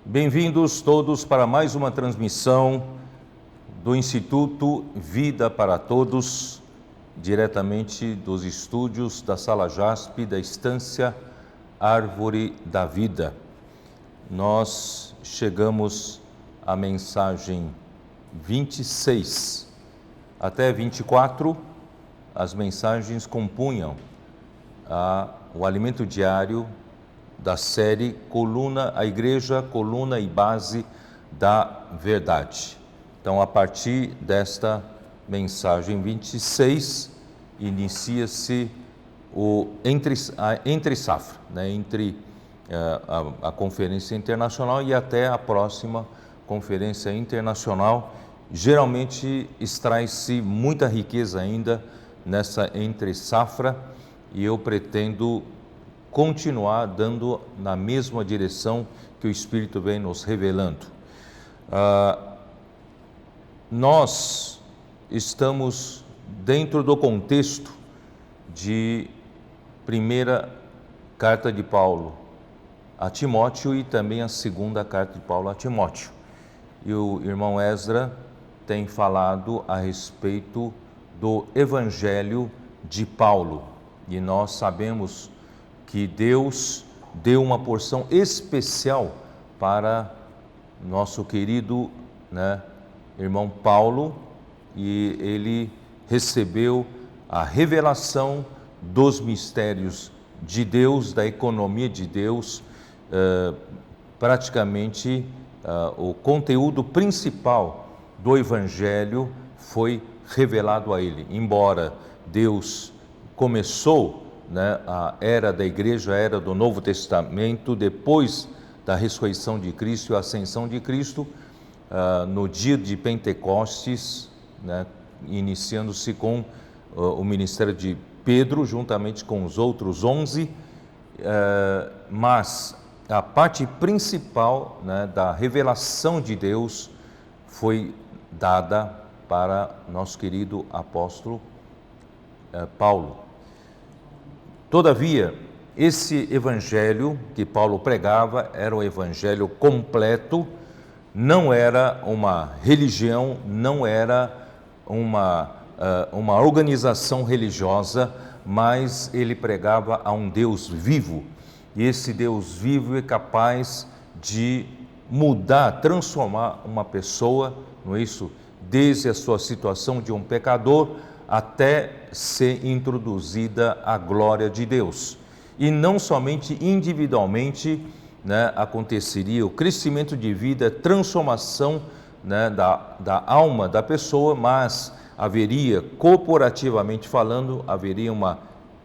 Bem-vindos todos para mais uma transmissão do Instituto Vida para Todos, diretamente dos estúdios da Sala JASP da Estância Árvore da Vida. Nós chegamos à mensagem 26. Até 24, as mensagens compunham o alimento diário da série A Igreja, Coluna e Base da Verdade. Então, a partir desta mensagem 26, inicia-se a entre-safra, né? Entre a Conferência Internacional e até a próxima Conferência Internacional. Geralmente, extrai-se muita riqueza ainda nessa entre-safra e eu pretendo continuar dando na mesma direção que o Espírito vem nos revelando. Nós estamos dentro do contexto de primeira carta de Paulo a Timóteo e também a segunda carta de Paulo a Timóteo. E o irmão Ezra tem falado a respeito do Evangelho de Paulo. E nós sabemos que Deus deu uma porção especial para nosso querido, irmão Paulo, e ele recebeu a revelação dos mistérios de Deus, da economia de Deus. Praticamente o conteúdo principal do Evangelho foi revelado a ele. Embora Deus começou a era da igreja, a era do Novo Testamento, depois da ressurreição de Cristo e a ascensão de Cristo, no dia de Pentecostes, iniciando-se com o ministério de Pedro, juntamente com os outros 11, mas a parte principal da revelação de Deus foi dada para nosso querido apóstolo Paulo. Todavia, esse evangelho que Paulo pregava era um evangelho completo, não era uma religião, não era uma organização religiosa, mas ele pregava a um Deus vivo. E esse Deus vivo é capaz de mudar, transformar uma pessoa, não é isso? Desde a sua situação de um pecador até ser introduzida a glória de Deus. E não somente individualmente aconteceria o crescimento de vida, transformação da alma da pessoa, mas haveria, corporativamente falando, haveria uma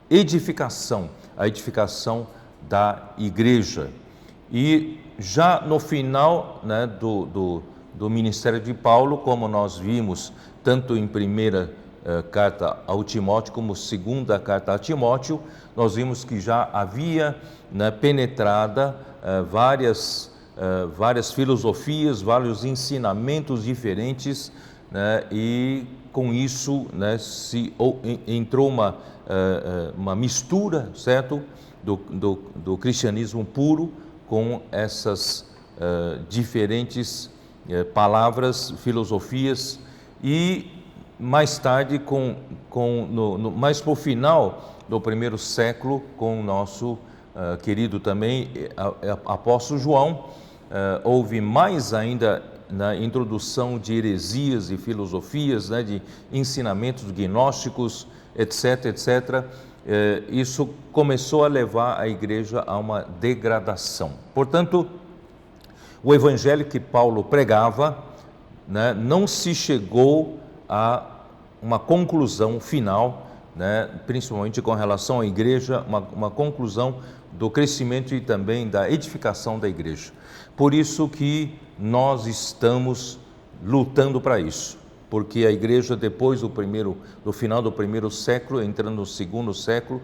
edificação, a edificação da igreja. E já no final do ministério de Paulo, como nós vimos, tanto em primeira carta ao Timóteo como segunda carta a Timóteo, nós vimos que já havia penetrada várias filosofias, vários ensinamentos diferentes, e com isso entrou uma mistura, certo, do cristianismo puro com essas diferentes palavras, filosofias, e mais tarde, mais para o final do primeiro século, com o nosso querido também apóstolo João, houve mais ainda na introdução de heresias e filosofias, de ensinamentos gnósticos, etc, etc. Isso começou a levar a igreja a uma degradação. Portanto, o evangelho que Paulo pregava, não se chegou a uma conclusão final, principalmente com relação à igreja, uma conclusão do crescimento e também da edificação da igreja. Por isso que nós estamos lutando para isso, porque a igreja depois do final do primeiro século, entrando no segundo século,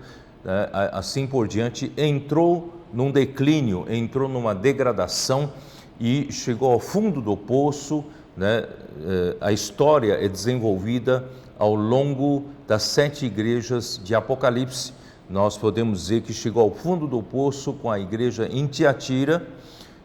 assim por diante, entrou num declínio, entrou numa degradação e chegou ao fundo do poço, né? A história é desenvolvida ao longo das 7 igrejas de Apocalipse. Nós podemos dizer que chegou ao fundo do poço com a igreja em Tiatira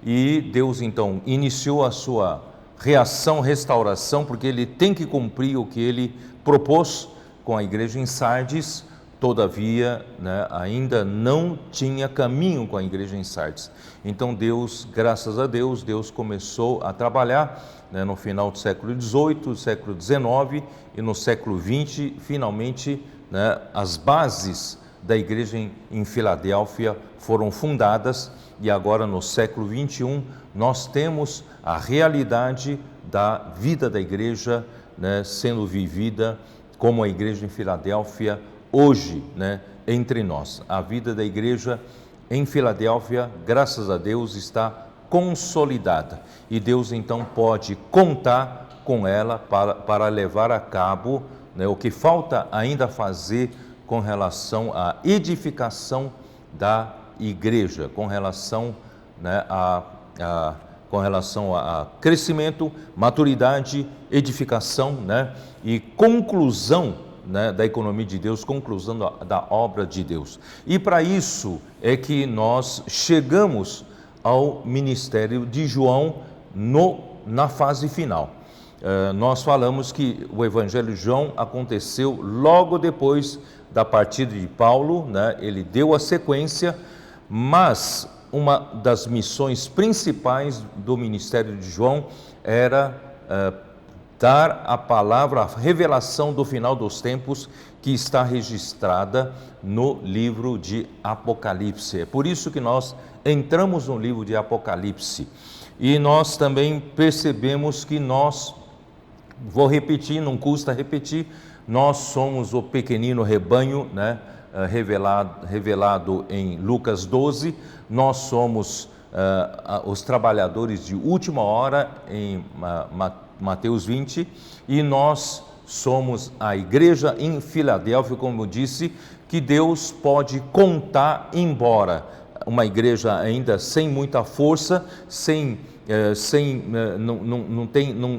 e Deus então iniciou a sua reação, restauração, porque ele tem que cumprir o que ele propôs com a igreja em Sardes. Todavia, né, ainda não tinha caminho com a igreja em Sardes. Então Deus, graças a Deus, Deus começou a trabalhar, né, no final do século XVIII, século XIX e no século XX, finalmente, né, as bases da igreja em Filadélfia foram fundadas e agora no século XXI nós temos a realidade da vida da igreja, né, sendo vivida como a igreja em Filadélfia hoje, né, entre nós. A vida da igreja em Filadélfia, graças a Deus, está consolidada e Deus então pode contar com ela para levar a cabo, né, o que falta ainda fazer com relação à edificação da igreja, com relação, né, com relação a crescimento, maturidade, edificação, né, e conclusão, né, da economia de Deus, conclusão da obra de Deus. E para isso é que nós chegamos ao ministério de João na fase final. Nós falamos que o Evangelho de João aconteceu logo depois da partida de Paulo, né? Ele deu a sequência, mas uma das missões principais do ministério de João era dar a palavra, a revelação do final dos tempos que está registrada no livro de Apocalipse. É por isso que nós entramos no livro de Apocalipse e nós também percebemos que vou repetir, não custa repetir, nós somos o pequenino rebanho, né, revelado em Lucas 12, nós somos os trabalhadores de última hora em Mateus 20, e nós somos a igreja em Filadélfia, como eu disse, que Deus pode contar, embora uma igreja ainda sem muita força,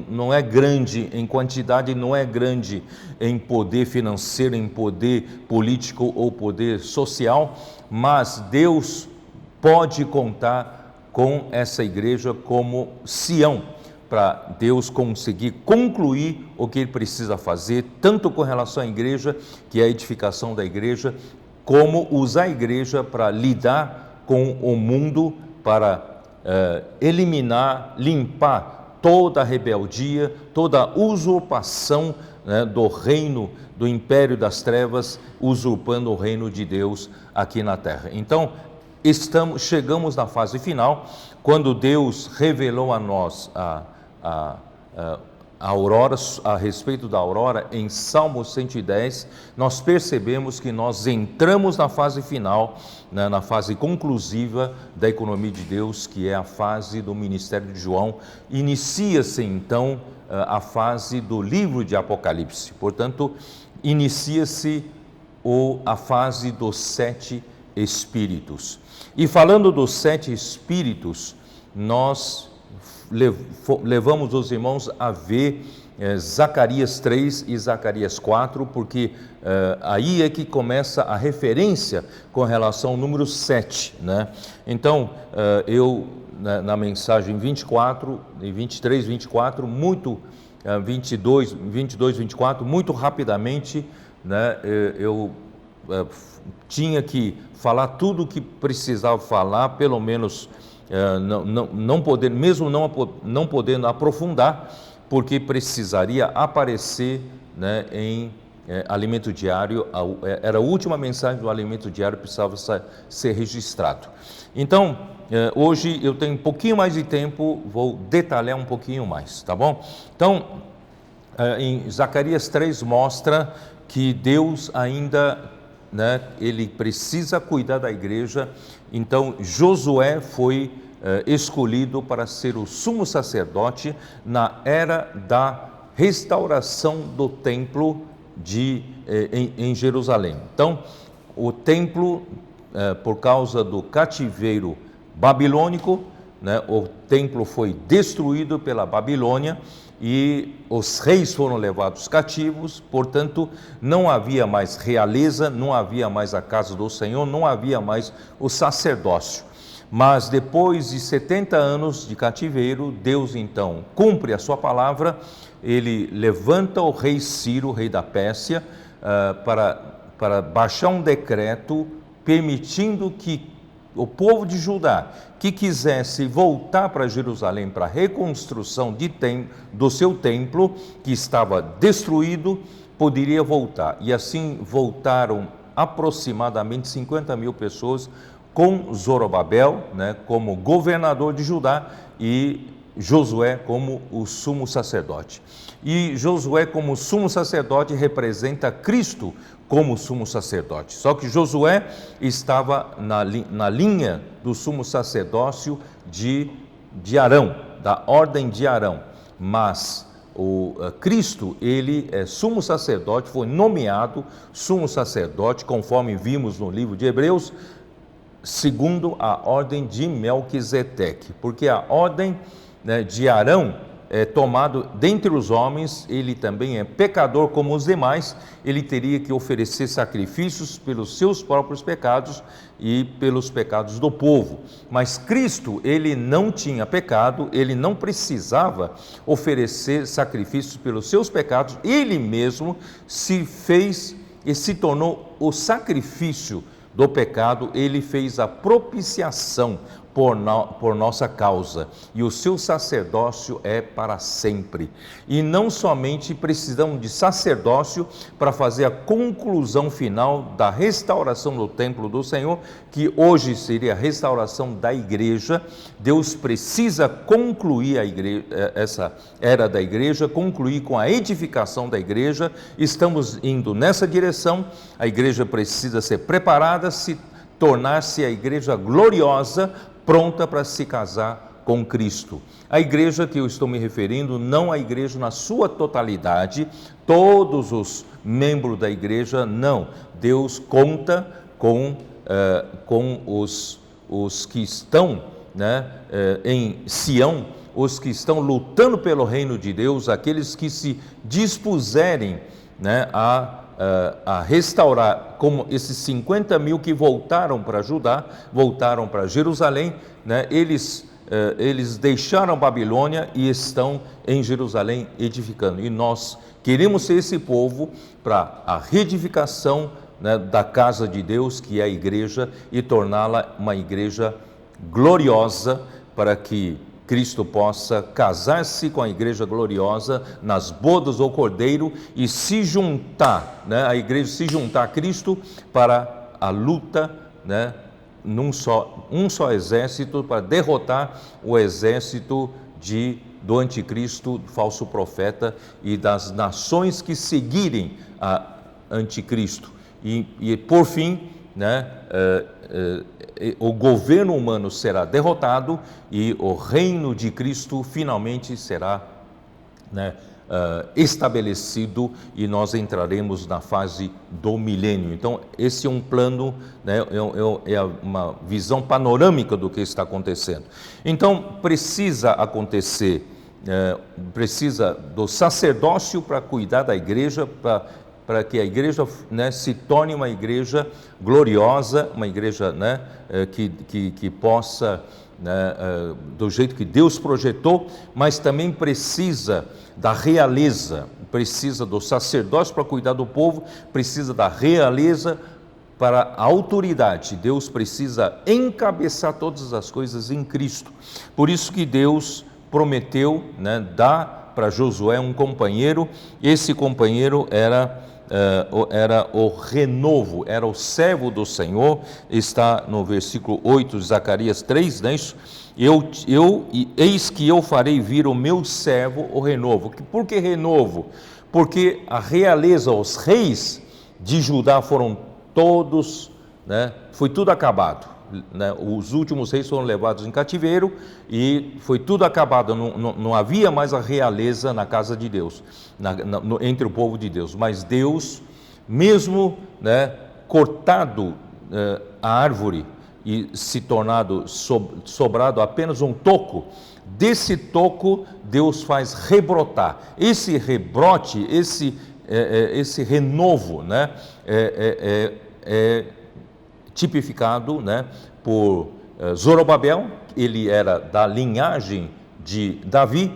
não é grande em quantidade, não é grande em poder financeiro, em poder político ou poder social, mas Deus pode contar com essa igreja como Sião, para Deus conseguir concluir o que Ele precisa fazer, tanto com relação à igreja, que é a edificação da igreja, como usar a igreja para lidar com o mundo, para eliminar, limpar toda a rebeldia, toda a usurpação, né, do reino, do império das trevas, usurpando o reino de Deus aqui na terra. Então, chegamos na fase final, quando Deus revelou a nós a aurora, a respeito da aurora, em Salmo 110, nós percebemos que nós entramos na fase final, né, na fase conclusiva da economia de Deus, que é a fase do ministério de João. Inicia-se então a fase do livro de Apocalipse, portanto, inicia-se a fase dos 7 Espíritos. E falando dos 7 Espíritos, nós levamos os irmãos a ver Zacarias 3 e Zacarias 4, porque aí é que começa a referência com relação ao número 7, né? Então, na mensagem 24 e 23, 24, 22, 24, muito rapidamente, né, eu tinha que falar tudo o que precisava falar, pelo menos não podendo aprofundar, porque precisaria aparecer, né, em alimento diário, era a última mensagem do alimento diário, precisava ser registrado. Então, hoje eu tenho um pouquinho mais de tempo, vou detalhar um pouquinho mais, tá bom? Então, em Zacarias 3 mostra que Deus ainda, né, ele precisa cuidar da igreja. Então Josué foi escolhido para ser o sumo sacerdote na era da restauração do templo em Jerusalém. Então, o templo, por causa do cativeiro babilônico, né, o templo foi destruído pela Babilônia e os reis foram levados cativos, portanto, não havia mais realeza, não havia mais a casa do Senhor, não havia mais o sacerdócio. Mas depois de 70 anos de cativeiro, Deus então cumpre a sua palavra, ele levanta o rei Ciro, rei da Pérsia, para baixar um decreto permitindo que o povo de Judá que quisesse voltar para Jerusalém para a reconstrução do seu templo, que estava destruído, poderia voltar. E assim voltaram aproximadamente 50 mil pessoas, com Zorobabel, né, como governador de Judá, e Josué como o sumo sacerdote. E Josué como sumo sacerdote representa Cristo como sumo sacerdote. Só que Josué estava na linha do sumo sacerdócio de Arão, da ordem de Arão. Mas o Cristo, ele é sumo sacerdote, foi nomeado sumo sacerdote, conforme vimos no livro de Hebreus, segundo a ordem de Melquisedeque, porque a ordem, né, de Arão é tomado dentre os homens, ele também é pecador como os demais, ele teria que oferecer sacrifícios pelos seus próprios pecados e pelos pecados do povo. Mas Cristo, ele não tinha pecado, ele não precisava oferecer sacrifícios pelos seus pecados, ele mesmo se fez e se tornou o sacrifício do pecado, ele fez a propiciação por nossa causa, e o seu sacerdócio é para sempre. E não somente precisamos de sacerdócio para fazer a conclusão final da restauração do templo do Senhor, que hoje seria a restauração da igreja. Deus precisa concluir a igreja, essa era da igreja, concluir com a edificação da igreja. Estamos indo nessa direção. A igreja precisa ser preparada, tornar-se a igreja gloriosa, pronta para se casar com Cristo. A igreja que eu estou me referindo, não a igreja na sua totalidade, todos os membros da igreja, não. Deus conta com os que estão, né, em Sião, os que estão lutando pelo reino de Deus, aqueles que se dispuserem, né, a restaurar, como esses 50 mil que voltaram para Judá, voltaram para Jerusalém, né? Eles deixaram a Babilônia e estão em Jerusalém edificando. E nós queremos ser esse povo para a reedificação, né, da casa de Deus, que é a igreja, e torná-la uma igreja gloriosa, para que Cristo possa casar-se com a igreja gloriosa nas bodas do Cordeiro e se juntar, né, a igreja se juntar a Cristo para a luta, né, um só exército, para derrotar o exército do anticristo, do falso profeta e das nações que seguirem a anticristo. E por fim, né, o governo humano será derrotado e o reino de Cristo finalmente será, né, estabelecido, e nós entraremos na fase do milênio. Então, esse é um plano, né, é uma visão panorâmica do que está acontecendo. Então, precisa acontecer, precisa do sacerdócio para cuidar da igreja, para que a igreja, né, se torne uma igreja gloriosa, uma igreja, né, que possa, né, do jeito que Deus projetou, mas também precisa da realeza, precisa do sacerdócio para cuidar do povo, precisa da realeza para a autoridade. Deus precisa encabeçar todas as coisas em Cristo. Por isso que Deus prometeu, né, dar para Josué um companheiro. Esse companheiro era o renovo, era o servo do Senhor. Está no versículo 8 de Zacarias 3, não é isso? Eis que eu farei vir o meu servo, o renovo. Por que renovo? Porque a realeza, os reis de Judá foram todos, né, foi tudo acabado. né? Os últimos reis foram levados em cativeiro e foi tudo acabado, não havia mais a realeza na casa de Deus, entre o povo de Deus. Mas Deus, mesmo, né, cortado a árvore e se tornado sobrado apenas um toco, desse toco Deus faz rebrotar. Esse rebrote, esse renovo, né, é tipificado, né, por Zorobabel. Ele era da linhagem de Davi,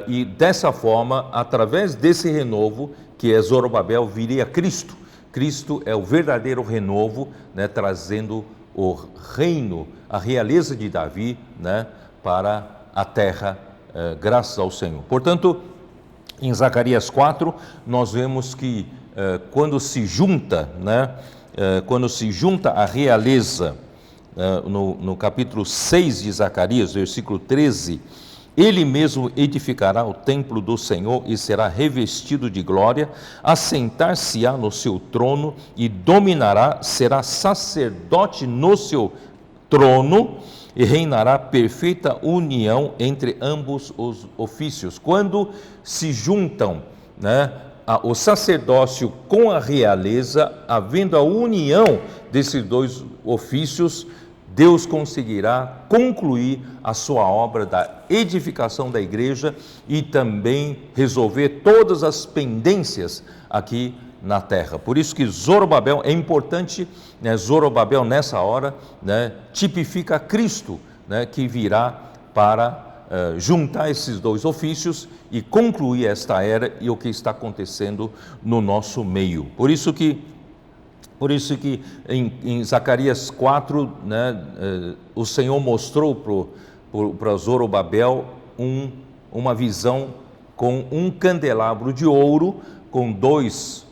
e dessa forma, através desse renovo, que é Zorobabel, viria Cristo. Cristo é o verdadeiro renovo, né, trazendo o reino, a realeza de Davi, né, para a terra, graças ao Senhor. Portanto, em Zacarias 4, nós vemos que quando se junta, né, quando se junta a realeza, no capítulo 6 de Zacarias, versículo 13, ele mesmo edificará o templo do Senhor e será revestido de glória, assentar-se-á no seu trono e dominará, será sacerdote no seu trono e reinará perfeita união entre ambos os ofícios. Quando se juntam, né, o sacerdócio com a realeza, havendo a união desses dois ofícios, Deus conseguirá concluir a sua obra da edificação da igreja e também resolver todas as pendências aqui na terra. Por isso que Zorobabel é importante, né? Zorobabel nessa hora, né, tipifica Cristo, né, que virá para juntar esses dois ofícios e concluir esta era e o que está acontecendo no nosso meio. Por isso que em Zacarias 4, né, o Senhor mostrou para Zorobabel uma visão com um candelabro de ouro, com duas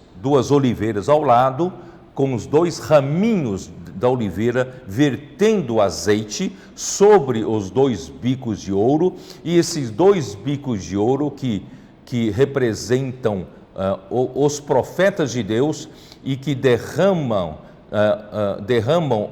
oliveiras ao lado, com os dois raminhos da oliveira vertendo azeite sobre os dois bicos de ouro, e esses dois bicos de ouro que representam os profetas de Deus e que derramam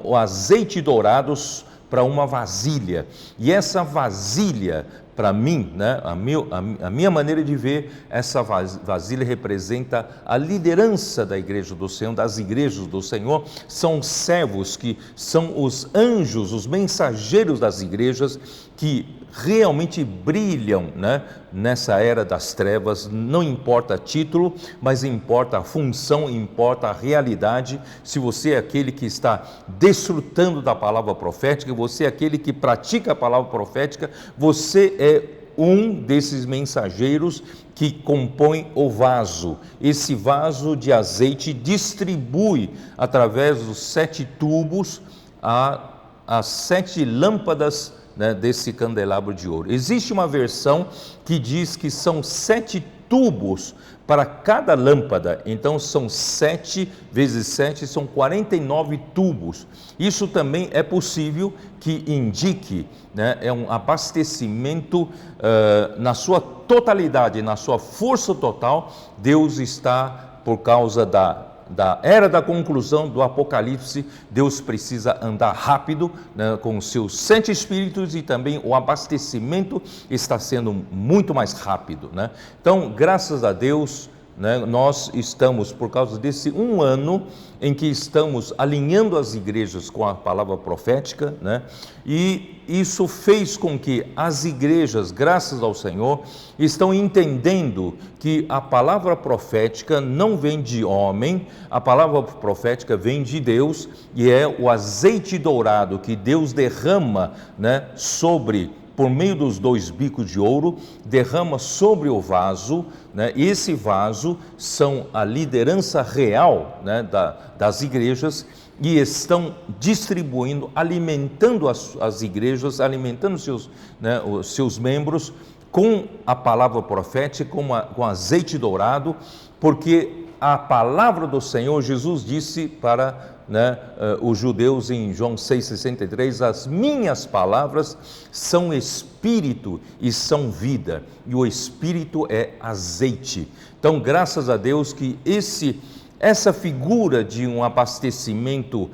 o azeite dourados para uma vasilha. E essa vasilha, para mim, né, a minha maneira de ver, essa vasilha representa a liderança da igreja do Senhor, das igrejas do Senhor. São servos que são os anjos, os mensageiros das igrejas que realmente brilham, né, nessa era das trevas. Não importa título, mas importa a função, importa a realidade. Se você é aquele que está desfrutando da palavra profética, você é aquele que pratica a palavra profética, você é um desses mensageiros que compõe o vaso. Esse vaso de azeite distribui através dos 7 tubos as 7 lâmpadas, né, desse candelabro de ouro. Existe uma versão que diz que são 7 tubos para cada lâmpada, então são 7 vezes 7, são 49 tubos. Isso também é possível que indique, né, é um abastecimento na sua totalidade, na sua força total. Deus está, por causa da era da conclusão do Apocalipse, Deus precisa andar rápido, né, com os seus 7 espíritos, e também o abastecimento está sendo muito mais rápido, né? Então, graças a Deus, né, nós estamos, por causa desse um ano em que estamos alinhando as igrejas com a palavra profética, né, e isso fez com que as igrejas, graças ao Senhor, estão entendendo que a palavra profética não vem de homem, a palavra profética vem de Deus, e é o azeite dourado que Deus derrama, né, por meio dos 2 bicos de ouro, derrama sobre o vaso, né? Esse vaso são a liderança real, né, das igrejas, e estão distribuindo, alimentando as igrejas, alimentando os seus membros com a palavra profética, com azeite dourado, porque a palavra do Senhor, Jesus disse para, né, os judeus em João 6,63, as minhas palavras são espírito e são vida, e o espírito é azeite. Então, graças a Deus que essa figura de um abastecimento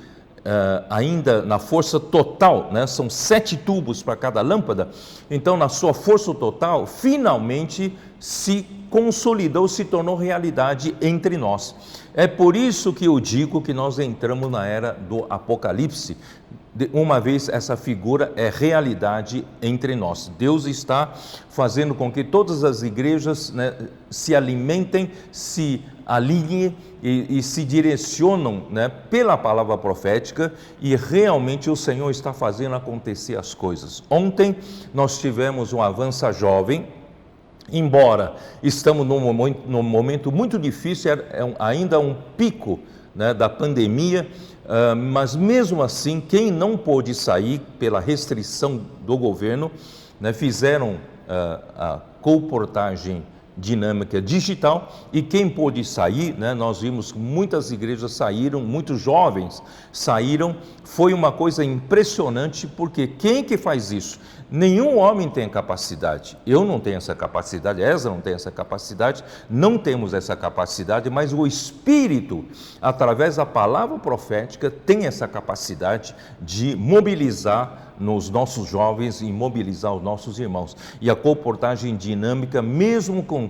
ainda na força total, né? São 7 tubos para cada lâmpada, então na sua força total, finalmente se consolidou, se tornou realidade entre nós. É por isso que eu digo que nós entramos na era do Apocalipse, uma vez essa figura é realidade entre nós. Deus está fazendo com que todas as igrejas, né, se alimentem, se alinhem e se direcionam, né, pela palavra profética, e realmente o Senhor está fazendo acontecer as coisas. Ontem nós tivemos um Avança Jovem, embora estamos num momento muito difícil, ainda um pico, né, da pandemia, mas mesmo assim, quem não pôde sair pela restrição do governo, né, fizeram a colportagem dinâmica digital, e quem pôde sair, né, nós vimos que muitas igrejas saíram, muitos jovens saíram, foi uma coisa impressionante, porque quem que faz isso? Nenhum homem tem capacidade, eu não tenho essa capacidade, Ezra não tem essa capacidade, não temos essa capacidade, mas o Espírito, através da palavra profética, tem essa capacidade de mobilizar nos nossos jovens e mobilizar os nossos irmãos. E a colportagem dinâmica, mesmo com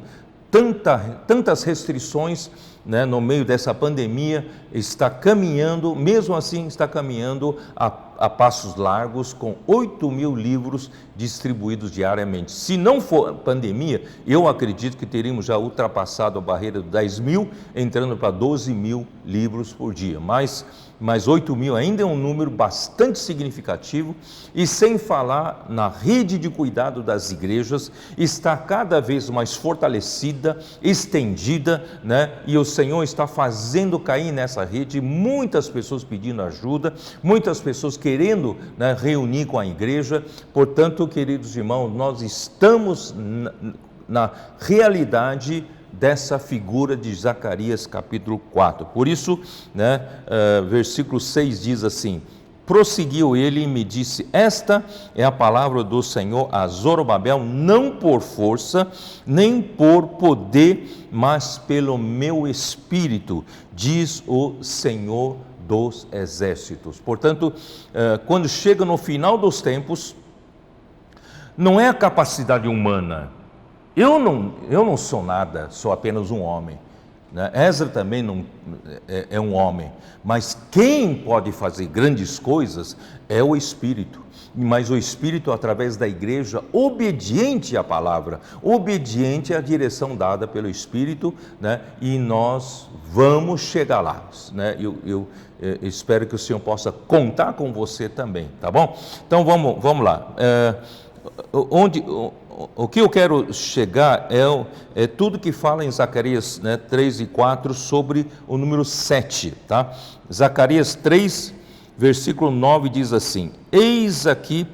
tantas restrições, né, no meio dessa pandemia, está caminhando, mesmo assim está caminhando a passos largos, com 8.000 livros distribuídos diariamente. Se não for pandemia, eu acredito que teríamos já ultrapassado a barreira de 10.000, entrando para 12.000 livros por dia, mas 8.000 ainda é um número bastante significativo, e sem falar na rede de cuidado das igrejas, está cada vez mais fortalecida, estendida, né? E o Senhor está fazendo cair nessa rede muitas pessoas pedindo ajuda, muitas pessoas querendo, né, reunir com a igreja. Portanto, queridos irmãos, nós estamos na realidade dessa figura de Zacarias capítulo 4. Por isso, né, versículo 6 diz assim: prosseguiu ele e me disse: esta é a palavra do Senhor a Zorobabel, não por força, nem por poder, mas pelo meu espírito, diz o Senhor dos exércitos. Portanto, quando chega no final dos tempos, não é a capacidade humana. Eu não sou nada, sou apenas um homem, né? Ezra também não é um homem, mas quem pode fazer grandes coisas é o Espírito, mas o Espírito através da igreja obediente à palavra, obediente à direção dada pelo Espírito, né? E nós vamos chegar lá, né? Eu espero que o Senhor possa contar com você também, tá bom? Então vamos lá. O que eu quero chegar é tudo que fala em Zacarias, né, 3 e 4 sobre o número 7, tá? Zacarias 3, versículo 9 diz assim: eis aqui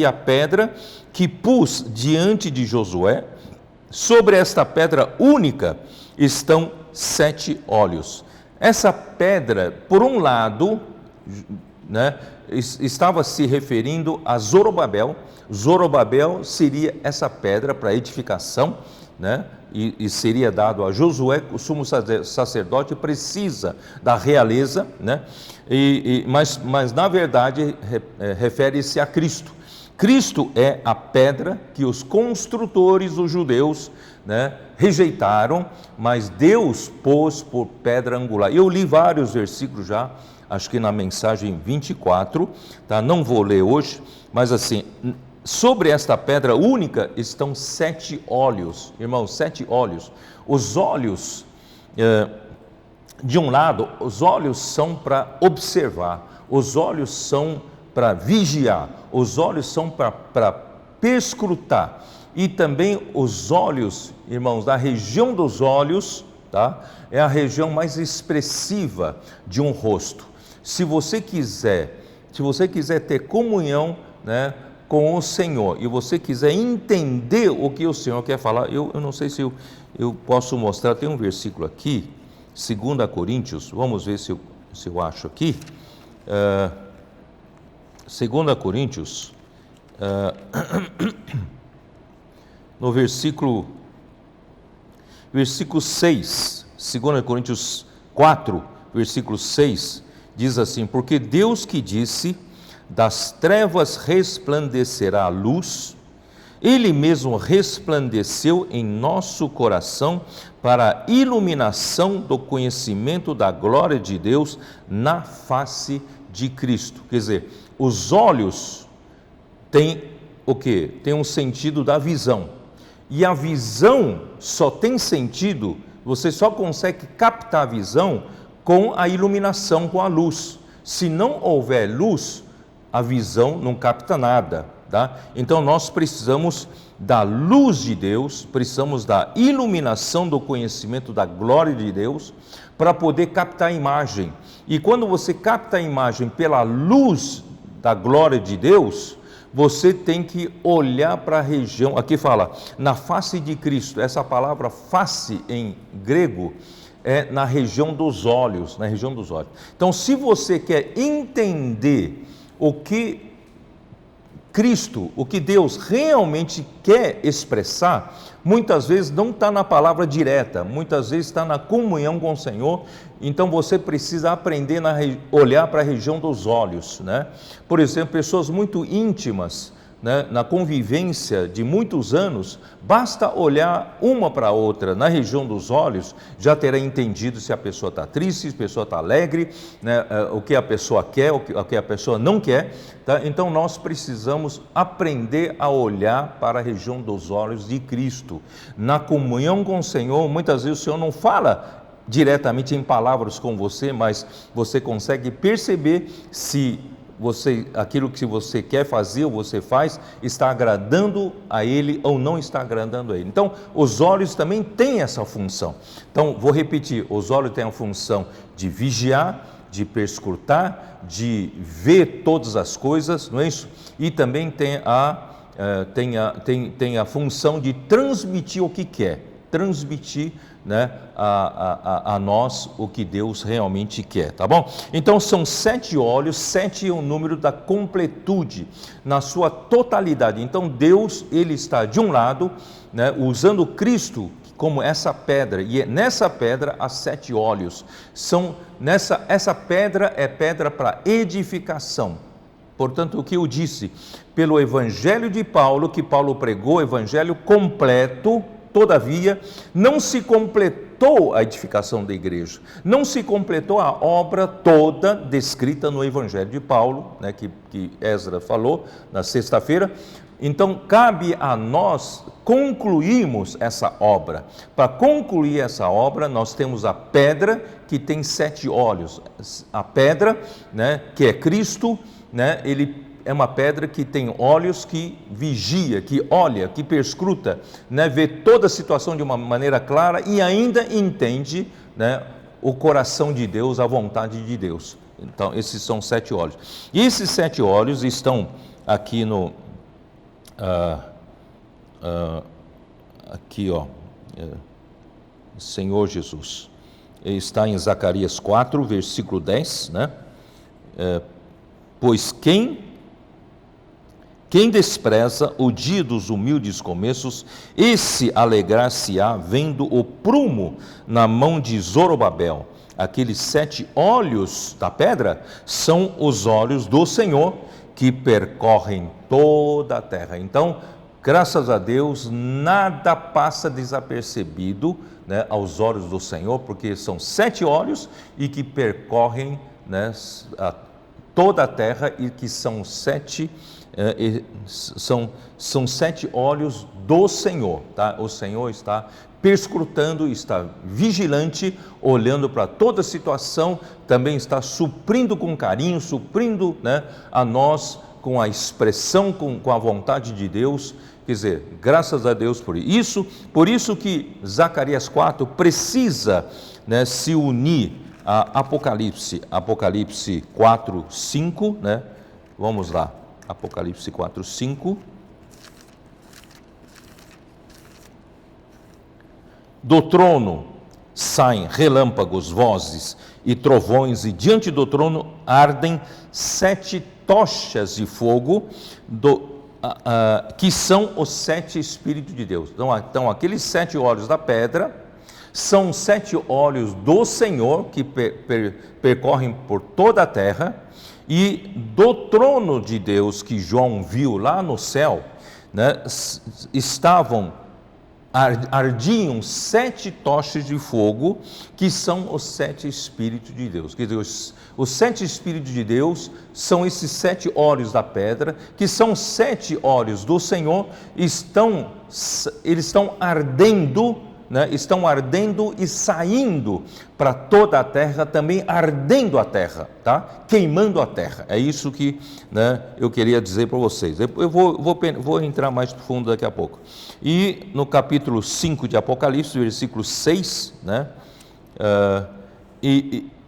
a pedra que pus diante de Josué, sobre esta pedra única estão 7 olhos. Essa pedra, por um lado, né, estava se referindo a Zorobabel. Zorobabel seria essa pedra para edificação, né? E seria dado a Josué. O sumo sacerdote precisa da realeza, né? Mas na verdade refere-se a Cristo. Cristo é a pedra que os construtores, os judeus, né, rejeitaram, mas Deus pôs por pedra angular. Eu li vários versículos já, acho que na mensagem 24, tá? Não vou ler hoje, mas assim, sobre esta pedra única estão 7 olhos, irmãos, 7 olhos. Os olhos, de um lado, os olhos são para observar, os olhos são para vigiar, os olhos são para perscrutar, e também os olhos, irmãos, da região dos olhos, tá? É a região mais expressiva de um rosto. Se você quiser ter comunhão, né, com o Senhor, e você quiser entender o que o Senhor quer falar, eu não sei se eu posso mostrar, tem um versículo aqui, 2 Coríntios, vamos ver se eu acho aqui, 2 Coríntios, no versículo 6, 2 Coríntios 4, versículo 6, Diz assim: porque Deus que disse, das trevas resplandecerá a luz, Ele mesmo resplandeceu em nosso coração para a iluminação do conhecimento da glória de Deus na face de Cristo. Quer dizer, os olhos têm o quê? Tem um sentido da visão. E a visão só tem sentido, você só consegue captar a visão com a iluminação, com a luz. Se não houver luz, a visão não capta nada, tá? Então nós precisamos da luz de Deus, precisamos da iluminação do conhecimento da glória de Deus para poder captar a imagem. E quando você capta a imagem pela luz da glória de Deus, você tem que olhar para a região, aqui fala, na face de Cristo. Essa palavra face em grego é na região dos olhos, na região dos olhos. Então, se você quer entender o que Cristo, o que Deus realmente quer expressar, muitas vezes não está na palavra direta, muitas vezes está na comunhão com o Senhor. Então você precisa aprender a olhar para a região dos olhos, né? Por exemplo, pessoas muito íntimas, né, na convivência de muitos anos, basta olhar uma para a outra na região dos olhos, já terá entendido se a pessoa está triste, se a pessoa está alegre, né, o que a pessoa quer, o que a pessoa não quer, tá? Então nós precisamos aprender a olhar para a região dos olhos de Cristo. Na comunhão com o Senhor, muitas vezes o Senhor não fala diretamente em palavras com você, mas você consegue perceber se aquilo que você quer fazer ou você faz, está agradando a Ele ou não está agradando a Ele. Então, os olhos também têm essa função. Então, vou repetir, os olhos têm a função de vigiar, de perscrutar, de ver todas as coisas, não é isso? E também tem a função de transmitir o que quer, transmitir, né, a nós o que Deus realmente quer, tá bom? Então são 7 olhos, 7 é o número da completude, na sua totalidade. Então Deus, Ele está de um lado, né, usando Cristo como essa pedra, e nessa pedra há 7 olhos. Essa pedra é pedra para edificação. Portanto, o que eu disse, pelo Evangelho de Paulo, que Paulo pregou, Evangelho completo, todavia, não se completou a edificação da igreja, não se completou a obra toda descrita no Evangelho de Paulo, né, que Ezra falou na sexta-feira. Então, cabe a nós concluirmos essa obra. Para concluir essa obra, nós temos a pedra que tem 7 olhos. A pedra, né, que é Cristo, né, ele é uma pedra que tem olhos, que vigia, que olha, que perscruta, né, vê toda a situação de uma maneira clara e ainda entende, né, o coração de Deus, a vontade de Deus. Então, esses são 7 olhos. E esses 7 olhos estão aqui no... aqui, ó, Senhor Jesus. Está em Zacarias 4, versículo 10, né? Pois quem despreza o dia dos humildes começos, esse alegrar-se-á vendo o prumo na mão de Zorobabel. Aqueles 7 olhos da pedra são os olhos do Senhor que percorrem toda a terra. Então, graças a Deus, nada passa desapercebido, né, aos olhos do Senhor, porque são 7 olhos e que percorrem, né, toda a terra, e que são 7 olhos do Senhor, tá? O Senhor está perscrutando, está vigilante, olhando para toda a situação, também está suprindo com carinho, suprindo, né, a nós com a expressão, com a vontade de Deus. Quer dizer, graças a Deus por isso que Zacarias 4 precisa, né, se unir a Apocalipse 4, 5, né? Vamos lá, Apocalipse 4, 5. Do trono saem relâmpagos, vozes e trovões, e diante do trono ardem 7 tochas de fogo, que são os 7 Espíritos de Deus. Então aqueles 7 olhos da pedra São 7 olhos do Senhor que percorrem por toda a terra, e do trono de Deus que João viu lá no céu, né, ardiam 7 tochas de fogo, que são os 7 Espíritos de Deus. Quer dizer, os 7 Espíritos de Deus são esses 7 olhos da pedra, que são 7 olhos do Senhor, eles estão ardendo, né, estão ardendo e saindo para toda a terra, também ardendo a terra, tá? Queimando a terra. É isso que, né, eu queria dizer para vocês. Eu vou entrar mais profundo daqui a pouco. E no capítulo 5 de Apocalipse, versículo 6, né,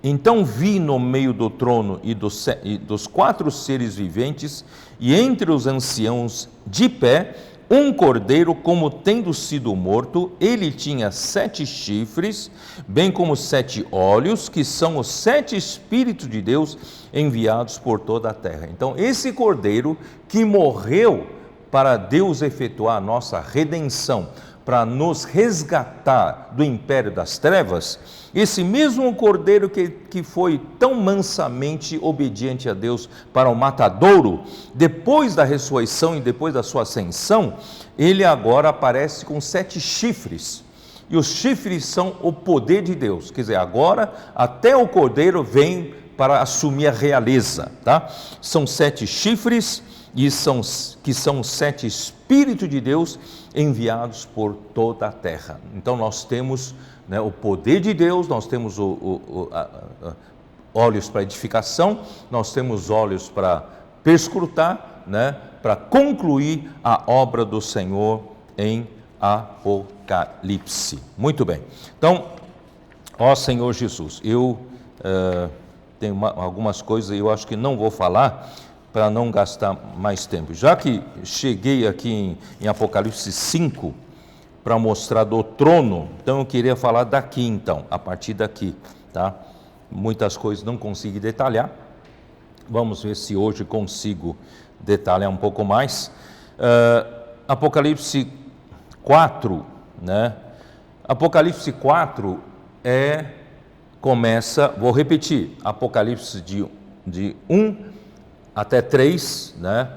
então vi no meio do trono e dos 4 seres viventes, e entre os anciãos de pé, um cordeiro como tendo sido morto. Ele tinha 7 chifres, bem como 7 olhos, que são os 7 Espíritos de Deus enviados por toda a terra. Então, esse cordeiro que morreu para Deus efetuar a nossa redenção, para nos resgatar do império das trevas, esse mesmo cordeiro que foi tão mansamente obediente a Deus para o matadouro, depois da ressurreição e depois da sua ascensão, ele agora aparece com 7 chifres, e os chifres são o poder de Deus. Quer dizer, agora até o cordeiro vem para assumir a realeza, tá? São 7 chifres, que são 7 Espíritos de Deus enviados por toda a terra. Então nós temos, né, o poder de Deus, nós temos olhos para edificação, nós temos olhos para perscrutar, né, para concluir a obra do Senhor em Apocalipse. Muito bem. Então, ó Senhor Jesus, eu tenho algumas coisas eu acho que não vou falar, para não gastar mais tempo. Já que cheguei aqui em Apocalipse 5, para mostrar do trono, então eu queria falar daqui então, a partir daqui, tá? Muitas coisas não consegui detalhar, vamos ver se hoje consigo detalhar um pouco mais. Apocalipse 4, né? Apocalipse 4 começa, vou repetir, Apocalipse de 1 até 3, né,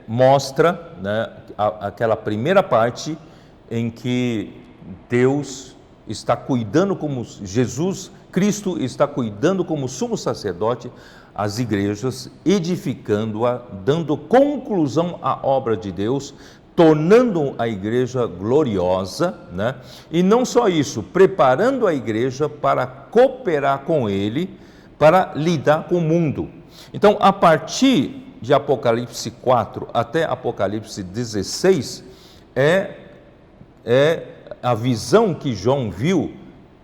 mostra, né, aquela primeira parte em que Deus está cuidando, como Jesus Cristo está cuidando como sumo sacerdote as igrejas, edificando-a, dando conclusão à obra de Deus, tornando a igreja gloriosa, né? E não só isso, preparando a igreja para cooperar com Ele, para lidar com o mundo. Então, a partir de Apocalipse 4 até Apocalipse 16, é a visão que João viu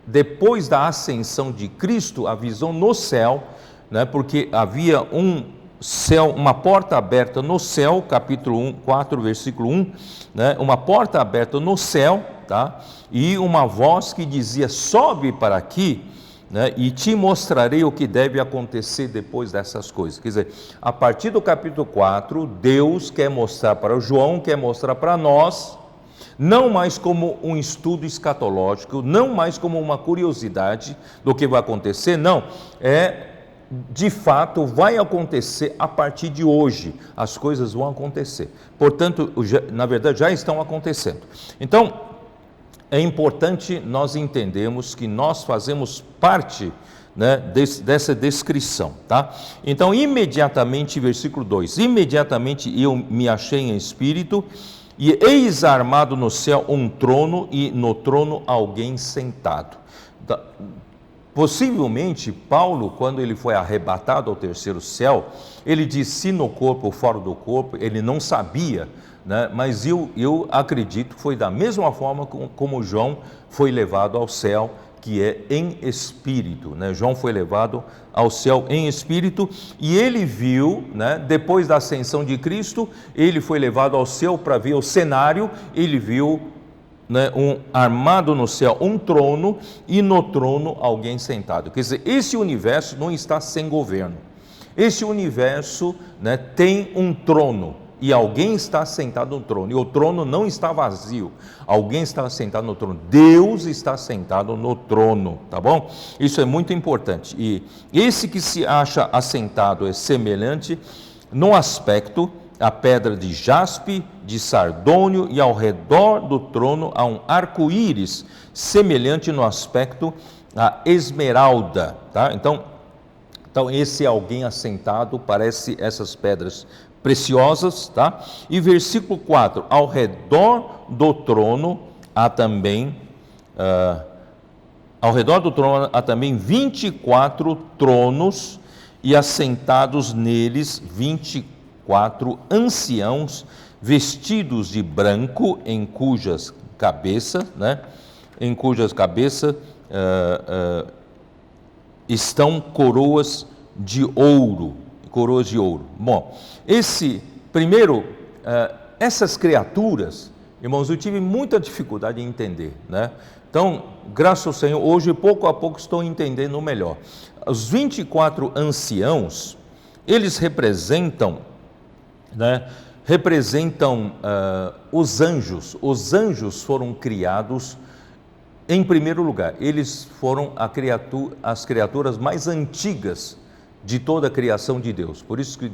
depois da ascensão de Cristo, a visão no céu, né? Porque havia um céu, uma porta aberta no céu, capítulo 4, versículo 1, né? Uma porta aberta no céu, tá? E uma voz que dizia: sobe para aqui, né, e te mostrarei o que deve acontecer depois dessas coisas. Quer dizer, a partir do capítulo 4, Deus quer mostrar para João, quer mostrar para nós, não mais como um estudo escatológico, não mais como uma curiosidade do que vai acontecer, não, de fato vai acontecer a partir de hoje, as coisas vão acontecer, portanto, na verdade já estão acontecendo. Então, é importante nós entendermos que nós fazemos parte, né, dessa descrição, tá? Então, imediatamente, versículo 2, imediatamente eu me achei em espírito, e eis armado no céu um trono, e no trono alguém sentado. Possivelmente, Paulo, quando ele foi arrebatado ao terceiro céu, ele disse se no corpo ou fora do corpo, ele não sabia, né? Mas eu acredito que foi da mesma forma como João foi levado ao céu, que é em espírito, né? João foi levado ao céu em espírito, e ele viu, né, depois da ascensão de Cristo, ele foi levado ao céu para ver o cenário, ele viu, né, armado no céu um trono, e no trono alguém sentado. Quer dizer, esse universo não está sem governo, esse universo, né, tem um trono, e alguém está sentado no trono, e o trono não está vazio, alguém está sentado no trono, Deus está sentado no trono, tá bom? Isso é muito importante. E esse que se acha assentado é semelhante no aspecto a pedra de jaspe, de sardônio, e ao redor do trono há um arco-íris, semelhante no aspecto a esmeralda, tá? Então esse alguém assentado parece essas pedras preciosas, tá? E versículo 4, ao redor do trono há também 24 tronos, e assentados neles 24 anciãos, vestidos de branco, em cujas cabeças estão coroas de ouro. Bom, essas criaturas, irmãos, eu tive muita dificuldade em entender, né? Então, graças ao Senhor, hoje, pouco a pouco, estou entendendo melhor. Os 24 anciãos, eles representam os anjos. Os anjos foram criados, em primeiro lugar, eles foram as criaturas mais antigas de toda a criação de Deus. Por isso que,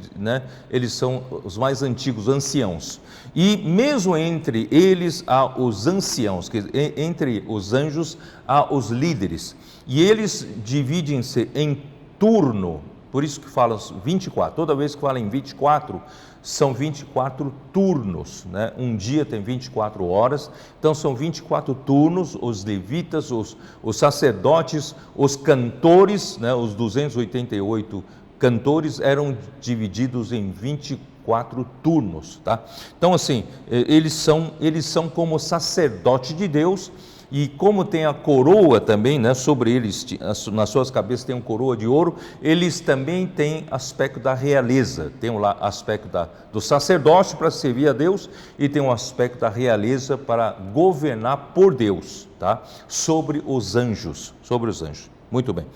eles são os mais antigos, anciãos. E mesmo entre eles há os anciãos, entre os anjos há os líderes. E eles dividem-se em turno, por isso que falam 24. Toda vez que falam em 24, são 24 turnos, né? Um dia tem 24 horas, então são 24 turnos. Os levitas, os sacerdotes, os cantores, né? Os 288 cantores eram divididos em 24 turnos, tá? Então, assim, eles são como sacerdote de Deus. E como tem a coroa também, né, sobre eles, nas suas cabeças tem uma coroa de ouro, eles também têm aspecto da realeza. Tem lá aspecto do sacerdócio para servir a Deus, e tem um aspecto da realeza para governar por Deus, tá? Sobre os anjos. Muito bem.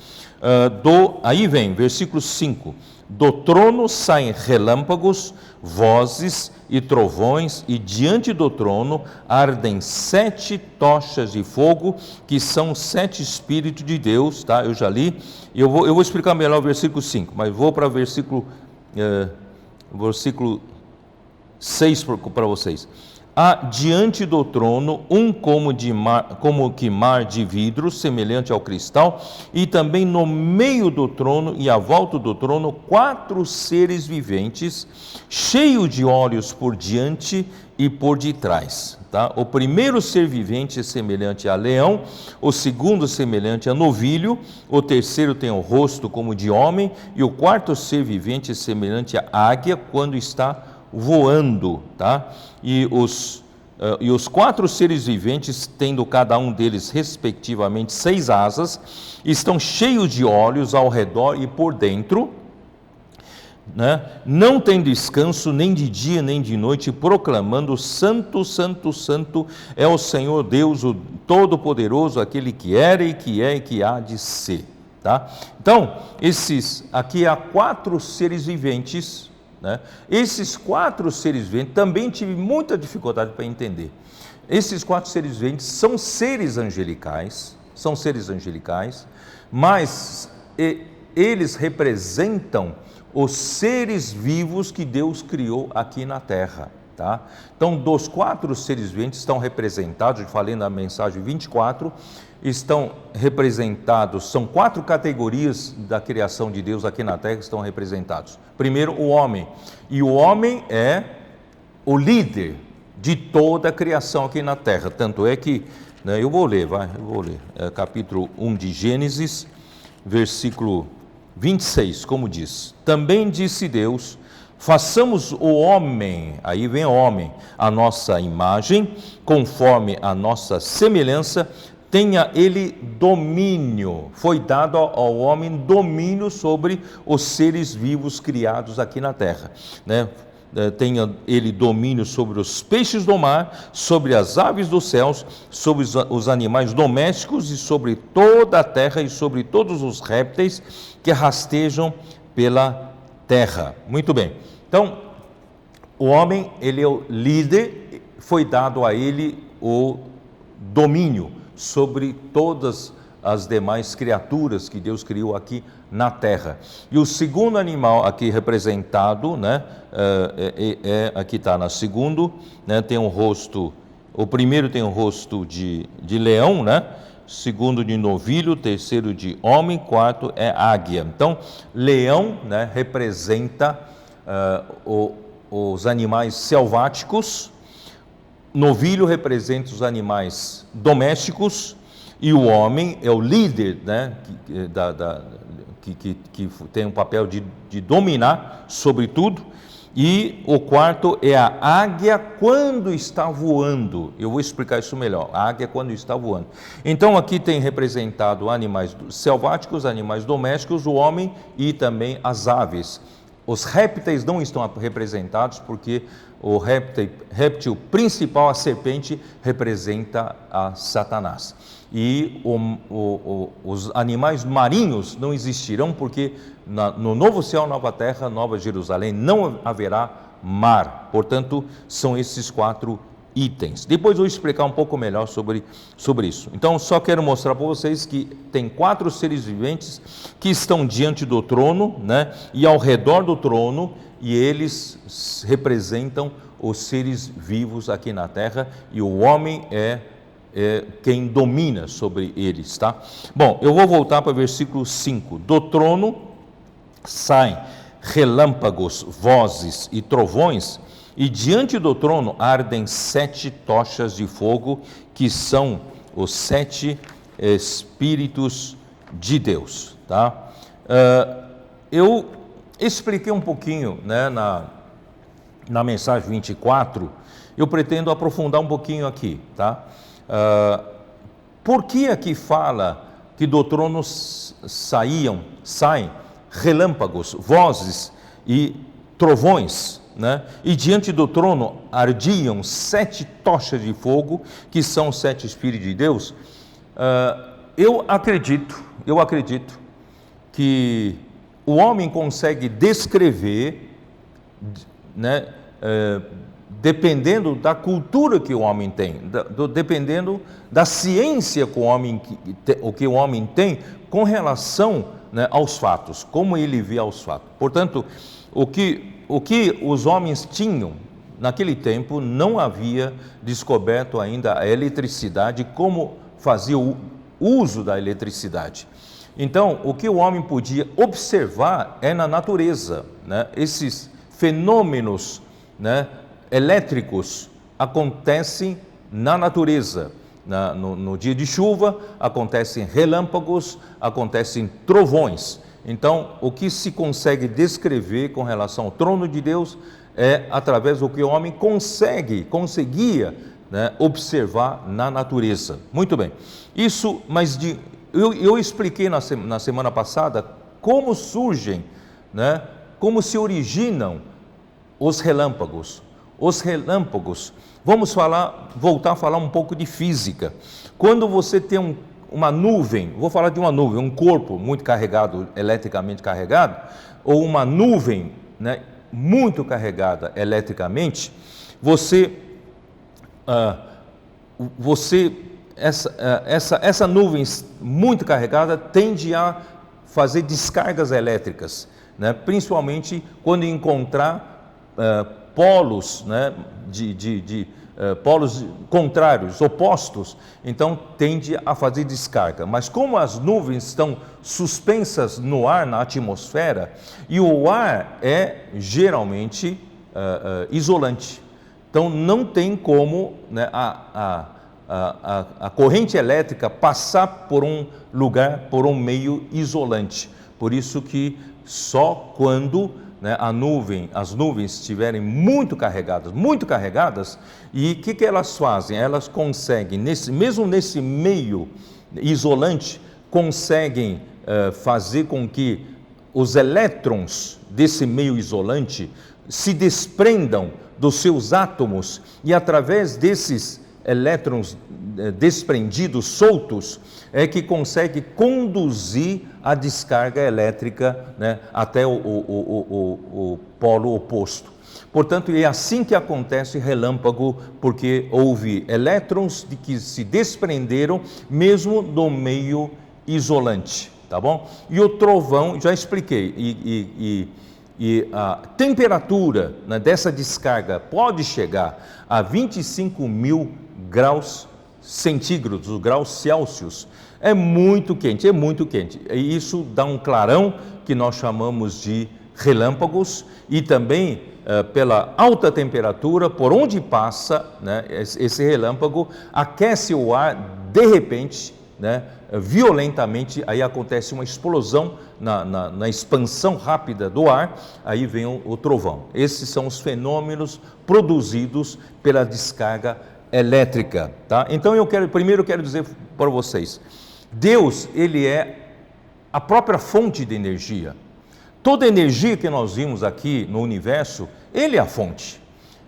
Aí vem, versículo 5. Do trono saem relâmpagos, vozes e trovões, e diante do trono ardem 7 tochas de fogo, que são 7 Espíritos de Deus, tá? Eu já li, eu vou explicar melhor o versículo 5, mas vou para o versículo 6 para vocês. Há diante do trono como que mar de vidro, semelhante ao cristal, e também no meio do trono e à volta do trono 4 seres viventes, cheios de olhos por diante e por detrás. Tá? O primeiro ser vivente é semelhante a leão, o segundo semelhante a novilho, o terceiro tem o rosto como de homem, e o quarto ser vivente é semelhante a águia quando está voando, tá? E os 4 seres viventes, tendo cada um deles respectivamente 6 asas, estão cheios de olhos ao redor e por dentro, né? Não tem descanso nem de dia nem de noite, proclamando: Santo, Santo, Santo é o Senhor Deus, o Todo-Poderoso, aquele que era e que é e que há de ser, tá? Então, aqui há 4 seres viventes, né? Esses 4 seres viventes também tive muita dificuldade para entender. Esses 4 seres viventes são seres angelicais, mas eles representam os seres vivos que Deus criou aqui na terra, tá? Então, dos 4 seres viventes estão representados, eu falei na mensagem 24, estão representados, são 4 categorias da criação de Deus aqui na terra que estão representados. Primeiro, o homem, e o homem é o líder de toda a criação aqui na terra, tanto é que, né, eu vou ler, capítulo 1 de Gênesis, versículo 26, como diz: também disse Deus: façamos o homem, aí vem o homem, a nossa imagem, conforme a nossa semelhança, tenha ele domínio. Foi dado ao homem domínio sobre os seres vivos criados aqui na terra, né? Tenha ele domínio sobre os peixes do mar, sobre as aves dos céus, sobre os animais domésticos e sobre toda a terra e sobre todos os répteis que rastejam pela terra. Muito bem. Então, o homem, ele é o líder, foi dado a ele o domínio sobre todas as demais criaturas que Deus criou aqui na terra. E o segundo animal aqui representado, né, aqui está na segundo, né, tem um rosto, o primeiro tem um rosto de leão, né, segundo de novilho, terceiro de homem, quarto é águia. Então, leão, né, representa os animais selváticos, novilho representa os animais domésticos, e o homem é o líder, né, que tem o papel de dominar sobre tudo. E o quarto é a águia quando está voando. Eu vou explicar isso melhor. A águia quando está voando. Então aqui tem representado animais selváticos, animais domésticos, o homem e também as aves. Os répteis não estão representados porque o réptil principal, a serpente, representa a Satanás. E os animais marinhos não existirão porque no novo céu, nova terra, nova Jerusalém, não haverá mar. Portanto, são esses 4 itens. Depois eu vou explicar um pouco melhor sobre isso. Então, só quero mostrar para vocês que tem 4 seres viventes que estão diante do trono, né, e ao redor do trono, e eles representam os seres vivos aqui na terra, e o homem é quem domina sobre eles, tá? Bom, eu vou voltar para o versículo 5. Do trono saem relâmpagos, vozes e trovões, e diante do trono ardem 7 tochas de fogo, que são os 7 Espíritos de Deus, tá? Eu expliquei um pouquinho, né, na mensagem 24, eu pretendo aprofundar um pouquinho aqui, tá? Por que aqui fala que do trono saem relâmpagos, vozes e trovões, né? E diante do trono ardiam 7 tochas de fogo, que são os 7 Espíritos de Deus? Eu acredito que o homem consegue descrever, né, dependendo da cultura que o homem tem, dependendo da ciência que o homem tem com relação, né, aos fatos, como ele vê aos fatos. Portanto, o que os homens tinham naquele tempo, não havia descoberto ainda a eletricidade, como fazia o uso da eletricidade. Então, o que o homem podia observar é na natureza, né, esses fenômenos, né, elétricos acontecem na natureza. No dia de chuva, acontecem relâmpagos, acontecem trovões. Então, o que se consegue descrever com relação ao trono de Deus é através do que o homem conseguia, né, observar na natureza. Muito bem. Isso, mas eu expliquei na semana passada como surgem, né, como se originam os relâmpagos. Os relâmpagos, vamos voltar a falar um pouco de física. Quando você tem uma nuvem, vou falar de uma nuvem, um corpo muito carregado, eletricamente carregado, ou uma nuvem, né, muito carregada eletricamente, essa nuvem muito carregada tende a fazer descargas elétricas, né, principalmente quando encontrar polos, né, polos contrários, opostos, então tende a fazer descarga. Mas como as nuvens estão suspensas no ar, na atmosfera, e o ar é geralmente isolante, então não tem como, né, a corrente elétrica passar por um lugar, por um meio isolante. Por isso que só quando, né, as nuvens estiverem muito carregadas, e o que elas fazem? Elas conseguem, mesmo nesse meio isolante, conseguem fazer com que os elétrons desse meio isolante se desprendam dos seus átomos, e através desses elétrons desprendidos, soltos, é que consegue conduzir a descarga elétrica, né, até o polo oposto. Portanto, é assim que acontece relâmpago, porque houve elétrons que se desprenderam mesmo do meio isolante, tá bom? E o trovão, já expliquei, e a temperatura, né, dessa descarga pode chegar a 25 mil graus centígrados, graus Celsius. É muito quente, é muito quente. E isso dá um clarão que nós chamamos de relâmpagos, e também pela alta temperatura, por onde passa, né, esse relâmpago, aquece o ar de repente, né, violentamente, aí acontece uma explosão na expansão rápida do ar, aí vem o trovão. Esses são os fenômenos produzidos pela descarga elétrica, tá? Então primeiro eu quero dizer para vocês, Deus, ele é a própria fonte de energia. Toda energia que nós vimos aqui no universo, ele é a fonte.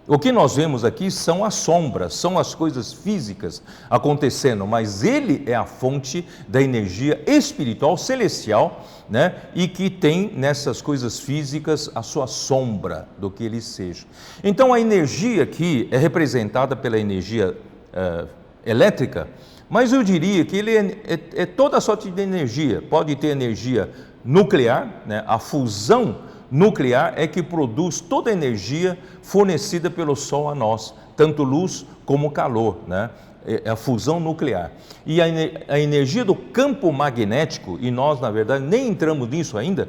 O que nós vemos aqui são as sombras, são as coisas físicas acontecendo, mas ele é a fonte da energia espiritual, celestial, né? E que tem nessas coisas físicas a sua sombra do que ele seja. Então a energia aqui é representada pela energia elétrica, mas eu diria que ele é toda sorte de energia. Pode ter energia nuclear, né? A fusão nuclear é que produz toda a energia fornecida pelo Sol a nós, tanto luz como calor, né? É a fusão nuclear. E a energia do campo magnético, e nós na verdade nem entramos nisso ainda,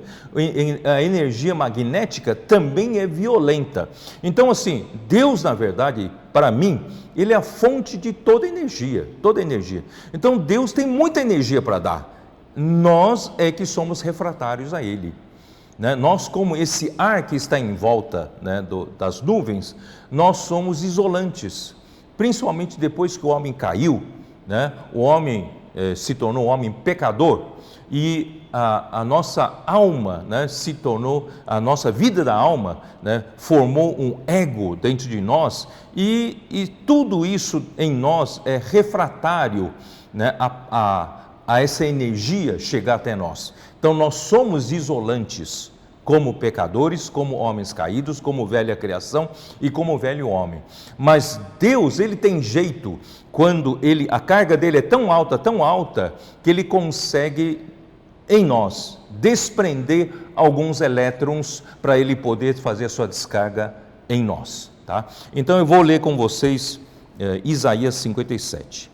a energia magnética também é violenta. Então assim, Deus na verdade, para mim, ele é a fonte de toda energia, toda energia. Então Deus tem muita energia para dar, nós é que somos refratários a ele. Né? Nós, como esse ar que está em volta, né, das nuvens, nós somos isolantes, principalmente depois que o homem caiu, né? O homem se tornou um homem pecador, e a nossa alma, né, se tornou, a nossa vida da alma, né, formou um ego dentro de nós, e tudo isso em nós é refratário, né, a essa energia chegar até nós. Então nós somos isolantes, como pecadores, como homens caídos, como velha criação e como velho homem. Mas Deus, ele tem jeito, quando a carga dele é tão alta, que ele consegue em nós desprender alguns elétrons para ele poder fazer a sua descarga em nós, tá? Então eu vou ler com vocês Isaías 57.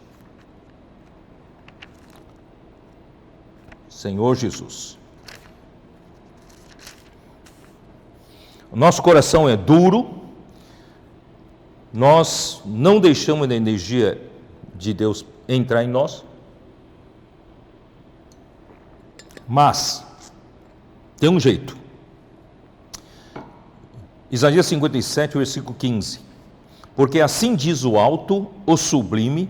Senhor Jesus, o nosso coração é duro, nós não deixamos a energia de Deus entrar em nós, mas tem um jeito. Isaías 57, versículo 15. Porque assim diz o alto, o sublime,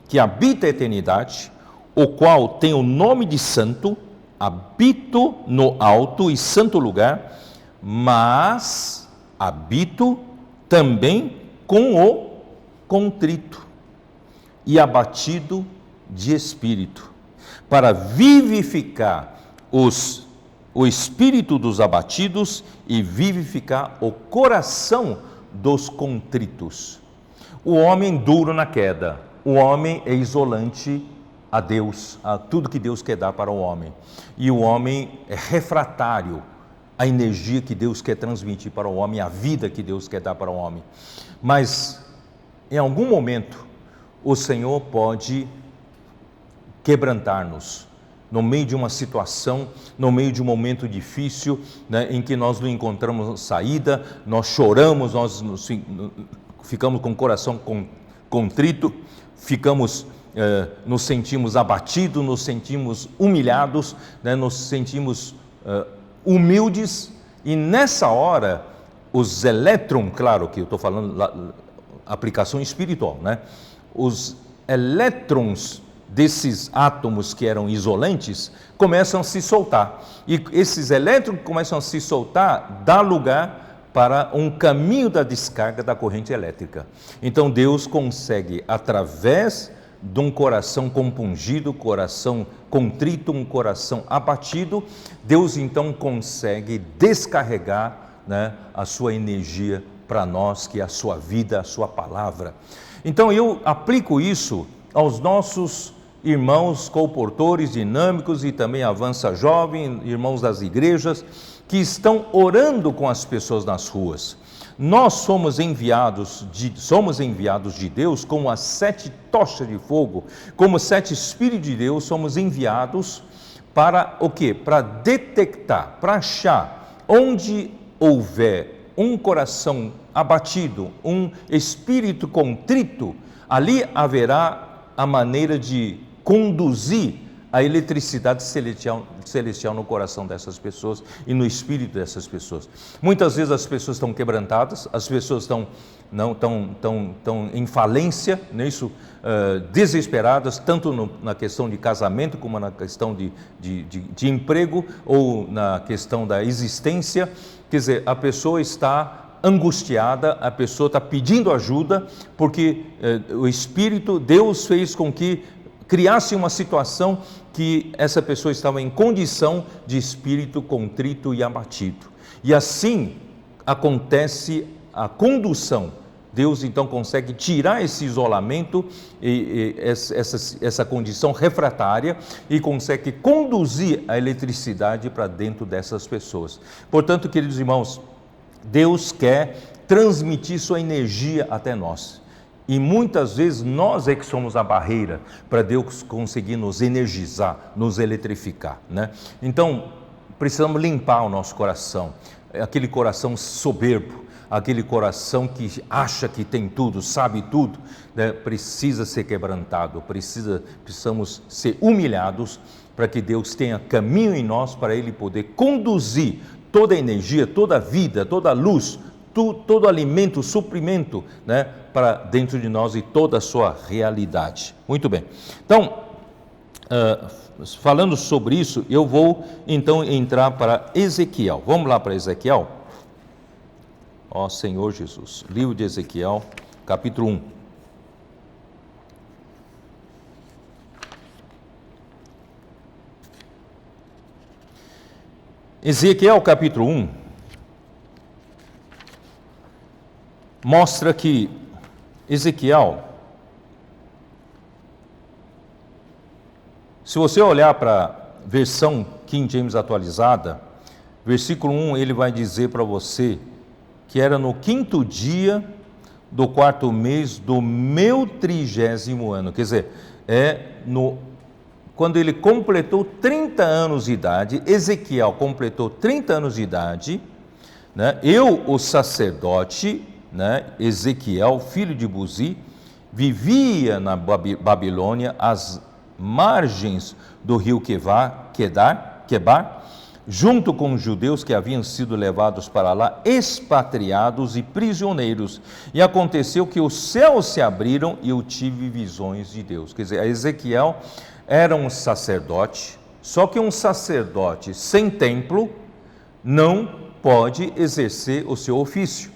que habita a eternidade, o qual tem o nome de santo, habito no alto e santo lugar, mas habito também com o contrito e abatido de espírito, para vivificar o espírito dos abatidos e vivificar o coração dos contritos. O homem duro na queda, o homem é isolante a Deus, a tudo que Deus quer dar para o homem, e o homem é refratário à energia que Deus quer transmitir para o homem, a vida que Deus quer dar para o homem. Mas em algum momento o Senhor pode quebrantar-nos no meio de uma situação, no meio de um momento difícil, né, em que nós não encontramos saída, nós choramos, nós ficamos com o coração contrito, nos sentimos abatidos, nos sentimos humilhados, né, nos sentimos humildes, e nessa hora os elétrons, claro que eu estou falando aplicação espiritual, né? Os elétrons desses átomos que eram isolantes começam a se soltar, e esses elétrons que começam a se soltar dá lugar para um caminho da descarga da corrente elétrica. Então Deus consegue, através de um coração compungido, coração contrito, um coração abatido, Deus então consegue descarregar, né, a sua energia para nós, que é a sua vida, a sua palavra. Então eu aplico isso aos nossos irmãos colportores dinâmicos e também Avança Jovem, irmãos das igrejas, que estão orando com as pessoas nas ruas. Nós somos enviados de Deus como as 7 tochas de fogo, como 7 Espíritos de Deus, somos enviados para o quê? Para detectar, para achar onde houver um coração abatido, um espírito contrito, ali haverá a maneira de conduzir a eletricidade celestial no coração dessas pessoas e no espírito dessas pessoas. Muitas vezes as pessoas estão quebrantadas, as pessoas estão em falência, desesperadas, tanto na questão de casamento como na questão de emprego ou na questão da existência. Quer dizer, a pessoa está angustiada, a pessoa está pedindo ajuda, porque o Espírito, Deus fez com que criasse uma situação que essa pessoa estava em condição de espírito contrito e abatido. E assim acontece a condução. Deus então consegue tirar esse isolamento, essa condição refratária, e consegue conduzir a eletricidade para dentro dessas pessoas. Portanto, queridos irmãos, Deus quer transmitir sua energia até nós. E muitas vezes nós é que somos a barreira para Deus conseguir nos energizar, nos eletrificar, né? Então, precisamos limpar o nosso coração, aquele coração soberbo, aquele coração que acha que tem tudo, sabe tudo, né? Precisa ser quebrantado, precisamos ser humilhados para que Deus tenha caminho em nós, para Ele poder conduzir toda a energia, toda a vida, toda a luz, todo alimento, suprimento, né, para dentro de nós e toda a sua realidade. Muito bem. Então, falando sobre isso, eu vou então entrar para Ezequiel. Vamos lá para Ezequiel? Ó Senhor Jesus, livro de Ezequiel, capítulo 1. Ezequiel, capítulo 1, mostra que Ezequiel, se você olhar para a versão King James atualizada, versículo 1, ele vai dizer para você que era no 5º dia do 4º mês do meu 30º ano, quer dizer, quando ele completou 30 anos de idade, Ezequiel completou 30 anos de idade, né? Eu, o sacerdote, né, Ezequiel, filho de Buzi, vivia na Babilônia, às margens do rio Quebar, junto com os judeus que haviam sido levados para lá, expatriados e prisioneiros. E aconteceu que os céus se abriram e eu tive visões de Deus. Quer dizer, Ezequiel era um sacerdote, só que um sacerdote sem templo não pode exercer o seu ofício.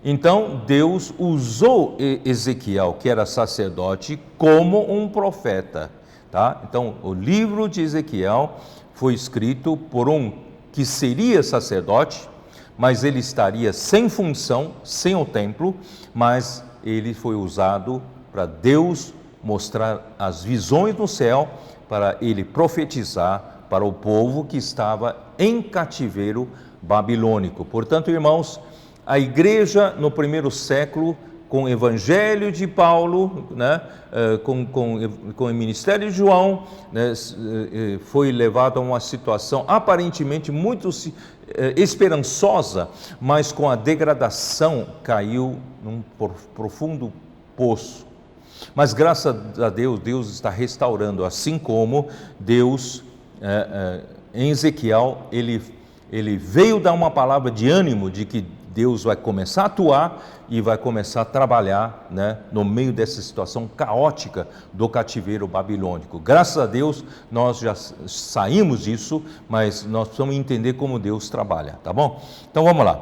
Então Deus usou Ezequiel, que era sacerdote, como um profeta, tá? Então o livro de Ezequiel foi escrito por um que seria sacerdote, mas ele estaria sem função, sem o templo, mas ele foi usado para Deus mostrar as visões no céu, para ele profetizar para o povo que estava em cativeiro babilônico. Portanto, irmãos, a igreja no primeiro século, com o evangelho de Paulo, né, com o ministério de João, né, foi levado a uma situação aparentemente muito esperançosa, mas com a degradação caiu num profundo poço. Mas graças a Deus, Deus está restaurando, assim como Deus, em Ezequiel, ele veio dar uma palavra de ânimo de que Deus vai começar a atuar e vai começar a trabalhar, né, no meio dessa situação caótica do cativeiro babilônico. Graças a Deus nós já saímos disso, mas nós precisamos entender como Deus trabalha, tá bom? Então vamos lá.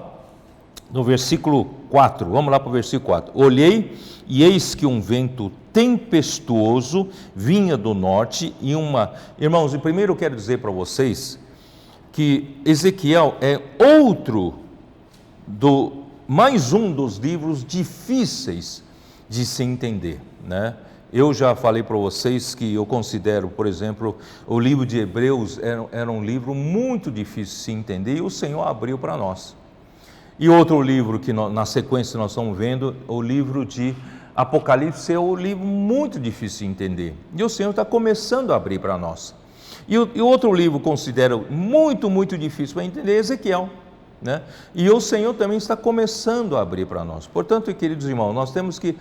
no versículo 4, vamos lá para o versículo 4. Olhei e eis que um vento tempestuoso vinha do norte e Irmãos, primeiro eu quero dizer para vocês que Ezequiel é mais um dos livros difíceis de se entender, né? Eu já falei para vocês que eu considero, por exemplo, o livro de Hebreus era um livro muito difícil de se entender e o Senhor abriu para nós. E outro livro que na sequência nós estamos vendo, o livro de Apocalipse, é um livro muito difícil de entender. E o Senhor está começando a abrir para nós. E outro livro considero muito, muito difícil para entender é Ezequiel, né? E o Senhor também está começando a abrir para nós. Portanto, queridos irmãos, nós temos que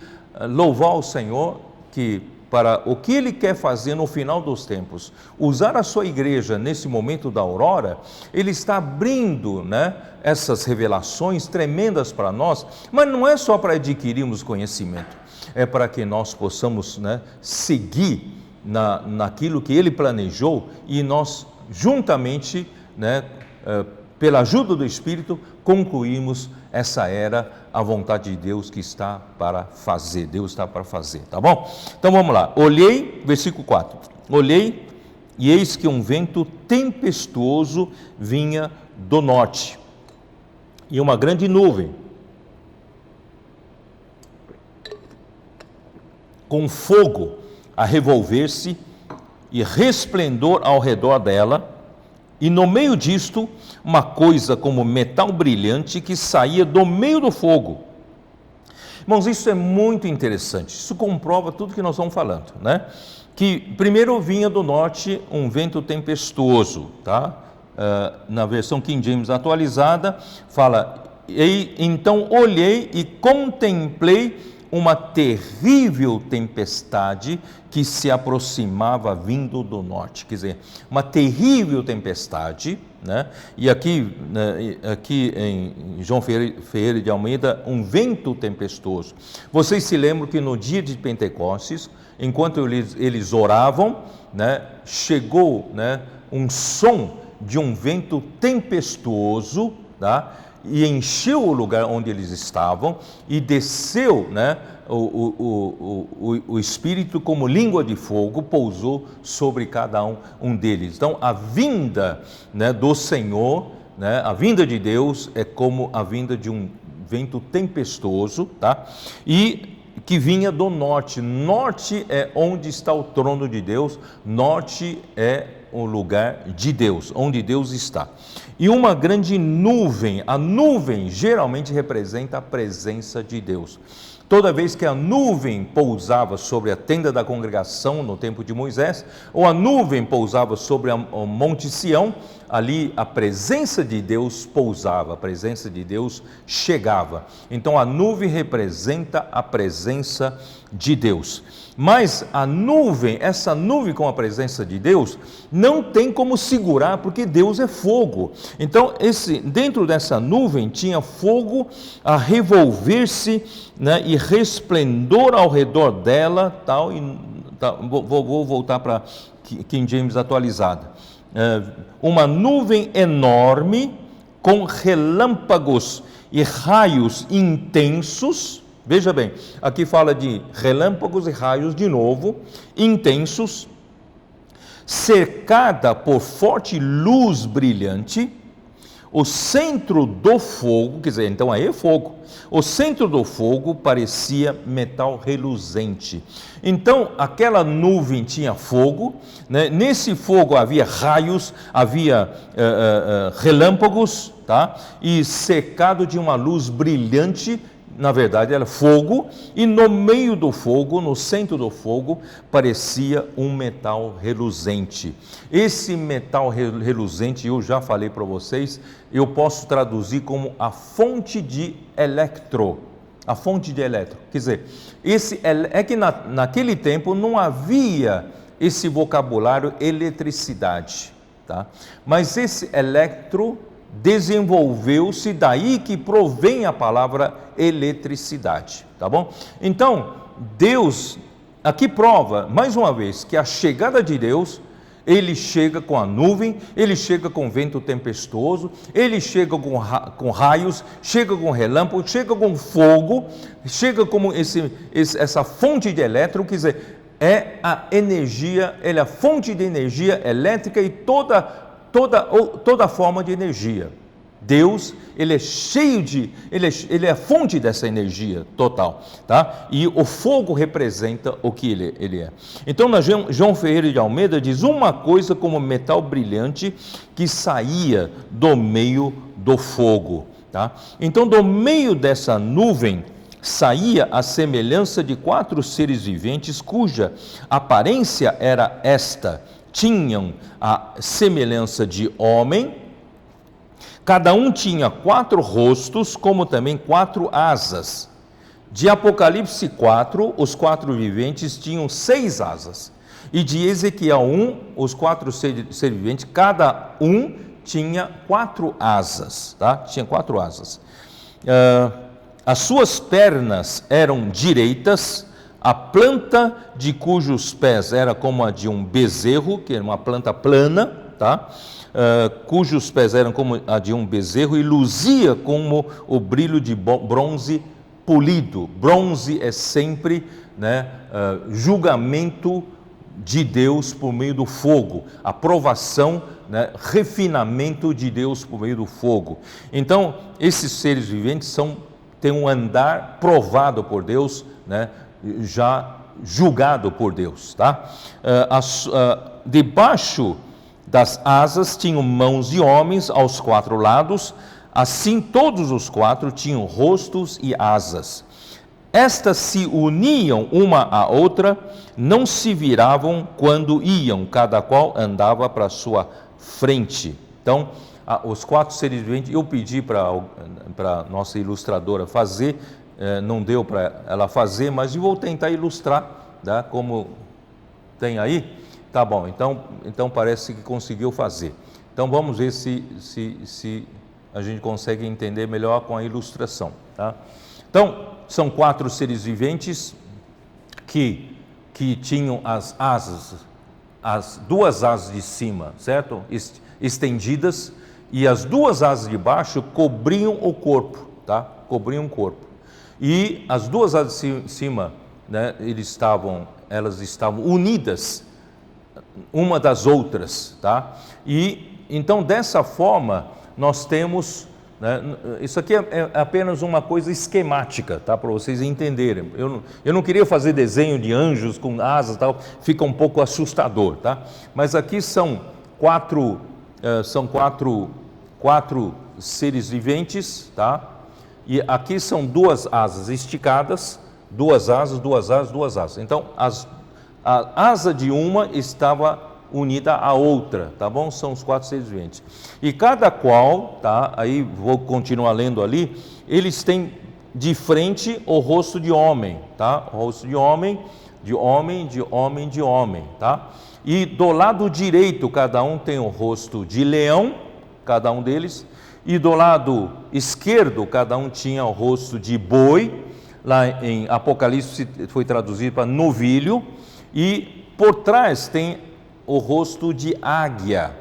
louvar o Senhor que para o que Ele quer fazer no final dos tempos, usar a sua igreja nesse momento da aurora, Ele está abrindo, né, essas revelações tremendas para nós, mas não é só para adquirirmos conhecimento, é para que nós possamos, né, seguir naquilo que Ele planejou e nós juntamente, né, pela ajuda do Espírito, concluímos essa era, a vontade de Deus que está para fazer, Deus está para fazer, tá bom? Então vamos lá, olhei, versículo 4, olhei e eis que um vento tempestuoso vinha do norte, e uma grande nuvem, com fogo a revolver-se e resplendor ao redor dela, e no meio disto, uma coisa como metal brilhante que saía do meio do fogo. Irmãos, isso é muito interessante, isso comprova tudo que nós estamos falando, né? Que primeiro vinha do norte um vento tempestuoso, tá? Na versão King James atualizada, fala, então olhei e contemplei uma terrível tempestade que se aproximava vindo do norte, quer dizer, uma terrível tempestade, né? E aqui em João Ferreira de Almeida, um vento tempestuoso. Vocês se lembram que no dia de Pentecostes, enquanto eles oravam, né, chegou, né, um som de um vento tempestuoso, tá? E encheu o lugar onde eles estavam e desceu, né, o Espírito como língua de fogo, pousou sobre cada um deles. Então a vinda, né, do Senhor, né, a vinda de Deus é como a vinda de um vento tempestuoso, tá? E que vinha do norte. Norte é onde está o trono de Deus, norte é o lugar de Deus, onde Deus está. E uma grande nuvem, a nuvem geralmente representa a presença de Deus. Toda vez que a nuvem pousava sobre a tenda da congregação no tempo de Moisés, ou a nuvem pousava sobre o Monte Sião, ali a presença de Deus pousava, a presença de Deus chegava. Então a nuvem representa a presença de Deus. Mas a nuvem, essa nuvem com a presença de Deus, não tem como segurar, porque Deus é fogo. Então, dentro dessa nuvem tinha fogo a revolver-se, né, e resplendor ao redor dela, tal, vou voltar para King James atualizada. Uma nuvem enorme com relâmpagos e raios intensos. Veja bem, aqui fala de relâmpagos e raios de novo, intensos, cercada por forte luz brilhante. O centro do fogo, quer dizer, então aí é fogo, o centro do fogo parecia metal reluzente. Então aquela nuvem tinha fogo, né? Nesse fogo havia raios, havia relâmpagos, tá? E cercado de uma luz brilhante. Na verdade era fogo, e no meio do fogo, no centro do fogo, parecia um metal reluzente. Esse metal reluzente, eu já falei para vocês, eu posso traduzir como a fonte de elétron. A fonte de elétron, quer dizer, é que naquele tempo não havia esse vocabulário eletricidade, tá? Mas esse elétron desenvolveu-se, daí que provém a palavra eletricidade, tá bom? Então, Deus aqui prova, mais uma vez, que a chegada de Deus ele chega com a nuvem, ele chega com vento tempestuoso, ele chega com raios, chega com relâmpago, chega com fogo, chega como essa fonte de elétron, quer dizer, é a energia, ele é a fonte de energia elétrica e toda forma de energia. Deus, ele é cheio de, ele é a fonte dessa energia total, tá? E o fogo representa o que ele é. Então, João Ferreira de Almeida diz uma coisa como metal brilhante que saía do meio do fogo, tá? Então, do meio dessa nuvem saía a semelhança de 4 seres viventes cuja aparência era esta: tinham a semelhança de homem. Cada um tinha 4 rostos, como também 4 asas. De Apocalipse 4, os 4 viventes tinham 6 asas. E de Ezequiel 1, os 4 seres viventes, cada um tinha 4 asas. Tá? Tinha 4 asas. As suas pernas eram direitas, a planta de cujos pés era como a de um bezerro, que era uma planta plana, tá? Cujos pés eram como a de um bezerro e luzia como o brilho de bronze polido. Bronze é sempre, né, julgamento de Deus por meio do fogo, aprovação, né, refinamento de Deus por meio do fogo. Então, esses seres viventes têm um andar provado por Deus, né, já julgado por Deus. Tá? Debaixo das asas tinham mãos de homens aos 4 lados, assim todos os 4 tinham rostos e asas. Estas se uniam uma à outra, não se viravam quando iam, cada qual andava para a sua frente. Então, os 4 seres viventes, eu pedi para a nossa ilustradora fazer, não deu para ela fazer, mas eu vou tentar ilustrar, tá? Como tem aí. Tá bom, então parece que conseguiu fazer. Então vamos ver se a gente consegue entender melhor com a ilustração. Tá? Então, são 4 seres viventes que tinham as asas, as 2 asas de cima, certo? Estendidas, e as 2 asas de baixo cobriam o corpo, tá? Cobriam o corpo. E as 2 asas de cima, né, elas estavam unidas uma das outras, tá? E então dessa forma nós temos, né, isso aqui é apenas uma coisa esquemática, tá? Para vocês entenderem. Eu não queria fazer desenho de anjos com asas e tal, fica um pouco assustador, tá? Mas aqui são quatro seres viventes, tá? E aqui são 2 asas esticadas, 2 asas, 2 asas, 2 asas. Então a asa de uma estava unida à outra, tá bom? São os 4 seres viventes. E cada qual, tá? Aí vou continuar lendo ali, eles têm de frente o rosto de homem, tá? O rosto de homem, de homem, de homem, de homem, tá? E do lado direito, cada um tem o rosto de leão, cada um deles, e do lado esquerdo, cada um tinha o rosto de boi. Lá em Apocalipse foi traduzido para novilho. E por trás tem o rosto de águia,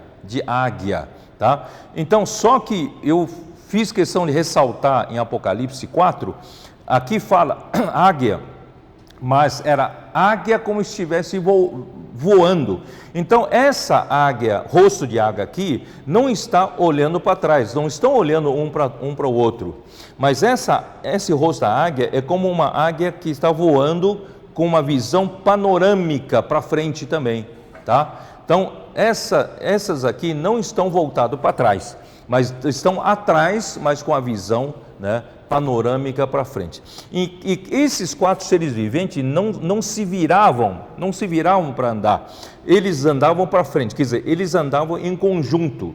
tá? Então, só que eu fiz questão de ressaltar em Apocalipse 4, aqui fala águia, mas era águia como se estivesse voando. Então, essa águia, rosto de águia aqui, não está olhando para trás, não estão olhando um para o outro, mas esse rosto da águia é como uma águia que está voando com uma visão panorâmica para frente também, tá? Então, essas aqui não estão voltadas para trás, mas estão atrás, mas com a visão, né, panorâmica para frente. E esses 4 seres viventes não se viravam para andar, eles andavam para frente, quer dizer, eles andavam em conjunto.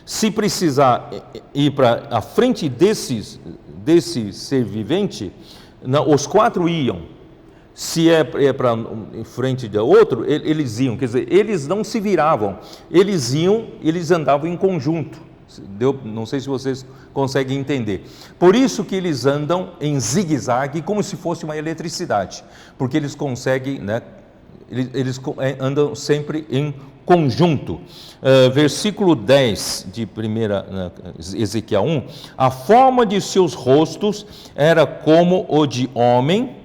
Se precisar ir para a frente desse ser vivente, os 4 iam. Se é para em frente de outro, eles iam, quer dizer, eles não se viravam, eles andavam em conjunto. Não sei se vocês conseguem entender. Por isso que eles andam em zigue-zague, como se fosse uma eletricidade, porque eles conseguem, né, eles andam sempre em conjunto. Versículo 10 de 1 Ezequiel 1, a forma de seus rostos era como o de homem,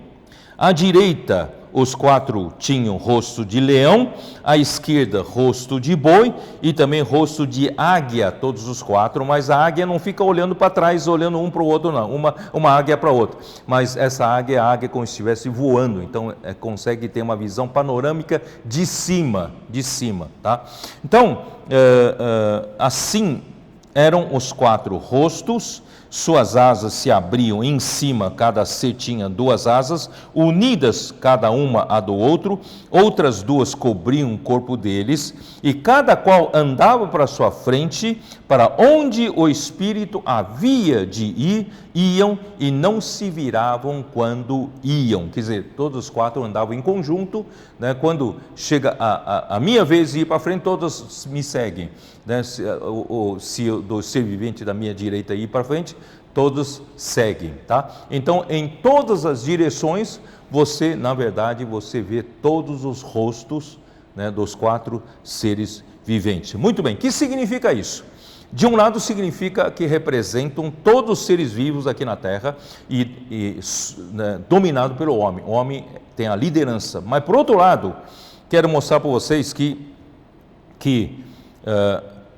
à direita os 4 tinham rosto de leão, à esquerda rosto de boi e também rosto de águia, todos os 4, mas a águia não fica olhando para trás, olhando um para o outro não, uma águia para outra, mas essa águia é a águia como se estivesse voando, então consegue ter uma visão panorâmica de cima, tá? Então, assim eram os 4 rostos. Suas asas se abriam em cima, cada ser tinha 2 asas, unidas cada uma a do outro, outras 2 cobriam o corpo deles, e cada qual andava para sua frente, para onde o Espírito havia de ir, iam e não se viravam quando iam. Quer dizer, todos os 4 andavam em conjunto, né? Quando chega a minha vez de ir para frente, todos me seguem, né? Se do ser vivente da minha direita ir para frente, todos seguem, tá? Então, em todas as direções, você, na verdade, você vê todos os rostos, né, dos 4 seres viventes. Muito bem, o que significa isso? De um lado, significa que representam todos os seres vivos aqui na Terra né, dominado pelo homem. O homem tem a liderança. Mas, por outro lado, quero mostrar para vocês que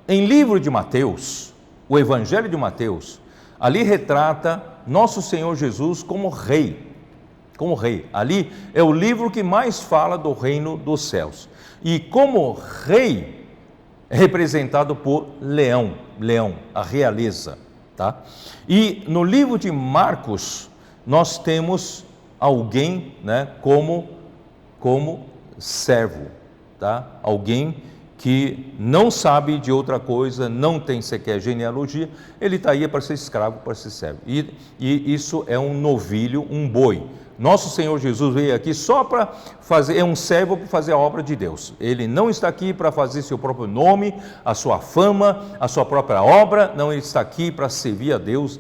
em livro de Mateus, o Evangelho de Mateus, ali retrata nosso Senhor Jesus como rei. Como rei. Ali é o livro que mais fala do reino dos céus. E como rei, é representado por leão, a realeza, tá? E no livro de Marcos, nós temos alguém, né, como servo, tá? Alguém que não sabe de outra coisa, não tem sequer genealogia, ele está aí para ser escravo, para ser servo. E isso é um novilho, um boi. Nosso Senhor Jesus veio aqui só para fazer, é um servo para fazer a obra de Deus. Ele não está aqui para fazer seu próprio nome, a sua fama, a sua própria obra, não, ele está aqui para servir a Deus.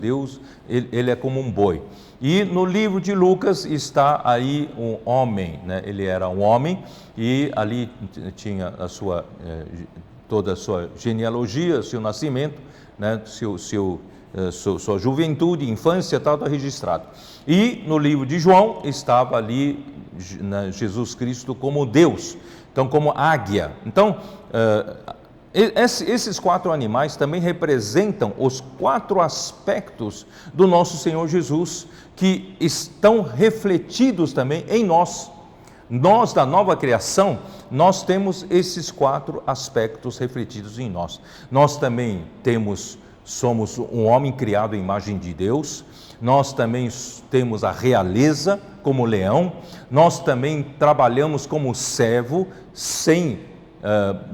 Ele é como um boi. E no livro de Lucas está aí um homem, né? Ele era um homem e ali tinha toda a sua genealogia, seu nascimento, né? Sua juventude, infância, tal, está registrado. E no livro de João estava ali, né, Jesus Cristo como Deus, então como águia. Então, esses 4 animais também representam os 4 aspectos do nosso Senhor Jesus, que estão refletidos também em nós. Nós, da nova criação, nós temos esses 4 aspectos refletidos em nós. Nós também somos um homem criado à imagem de Deus, nós também temos a realeza como leão, nós também trabalhamos como servo, sem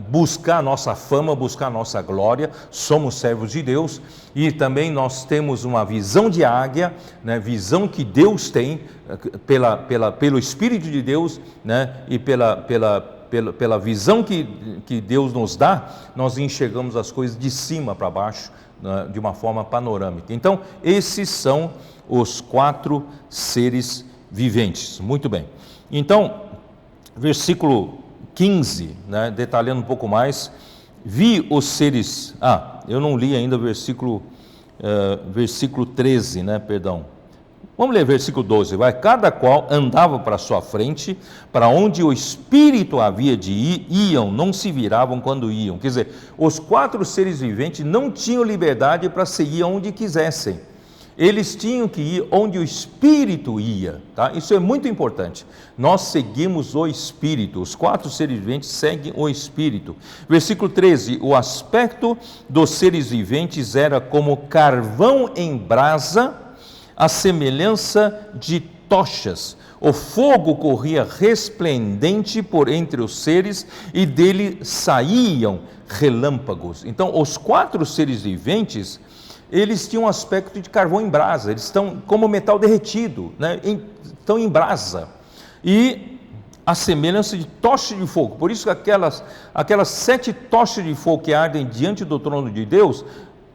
buscar a nossa fama, buscar a nossa glória, somos servos de Deus, e também nós temos uma visão de águia, né, visão que Deus tem, pelo Espírito de Deus, né, e pela visão que Deus nos dá, nós enxergamos as coisas de cima para baixo, né, de uma forma panorâmica. Então, esses são os 4 seres viventes. Muito bem. Então, versículo 15, né, detalhando um pouco mais, vi os seres... eu não li ainda o versículo 13, né, perdão. Vamos ler versículo 12, vai. Cada qual andava para sua frente, para onde o Espírito havia de ir, iam, não se viravam quando iam. Quer dizer, os 4 seres viventes não tinham liberdade para seguir onde quisessem. Eles tinham que ir onde o Espírito ia, tá? Isso é muito importante. Nós seguimos o Espírito, os 4 seres viventes seguem o Espírito. Versículo 13, o aspecto dos seres viventes era como carvão em brasa, a semelhança de tochas. O fogo corria resplendente por entre os seres e dele saíam relâmpagos. Então, os 4 seres viventes, eles tinham um aspecto de carvão em brasa, eles estão como metal derretido, né? Estão em brasa, e a semelhança de tocha de fogo. Por isso que aquelas 7 tochas de fogo que ardem diante do trono de Deus,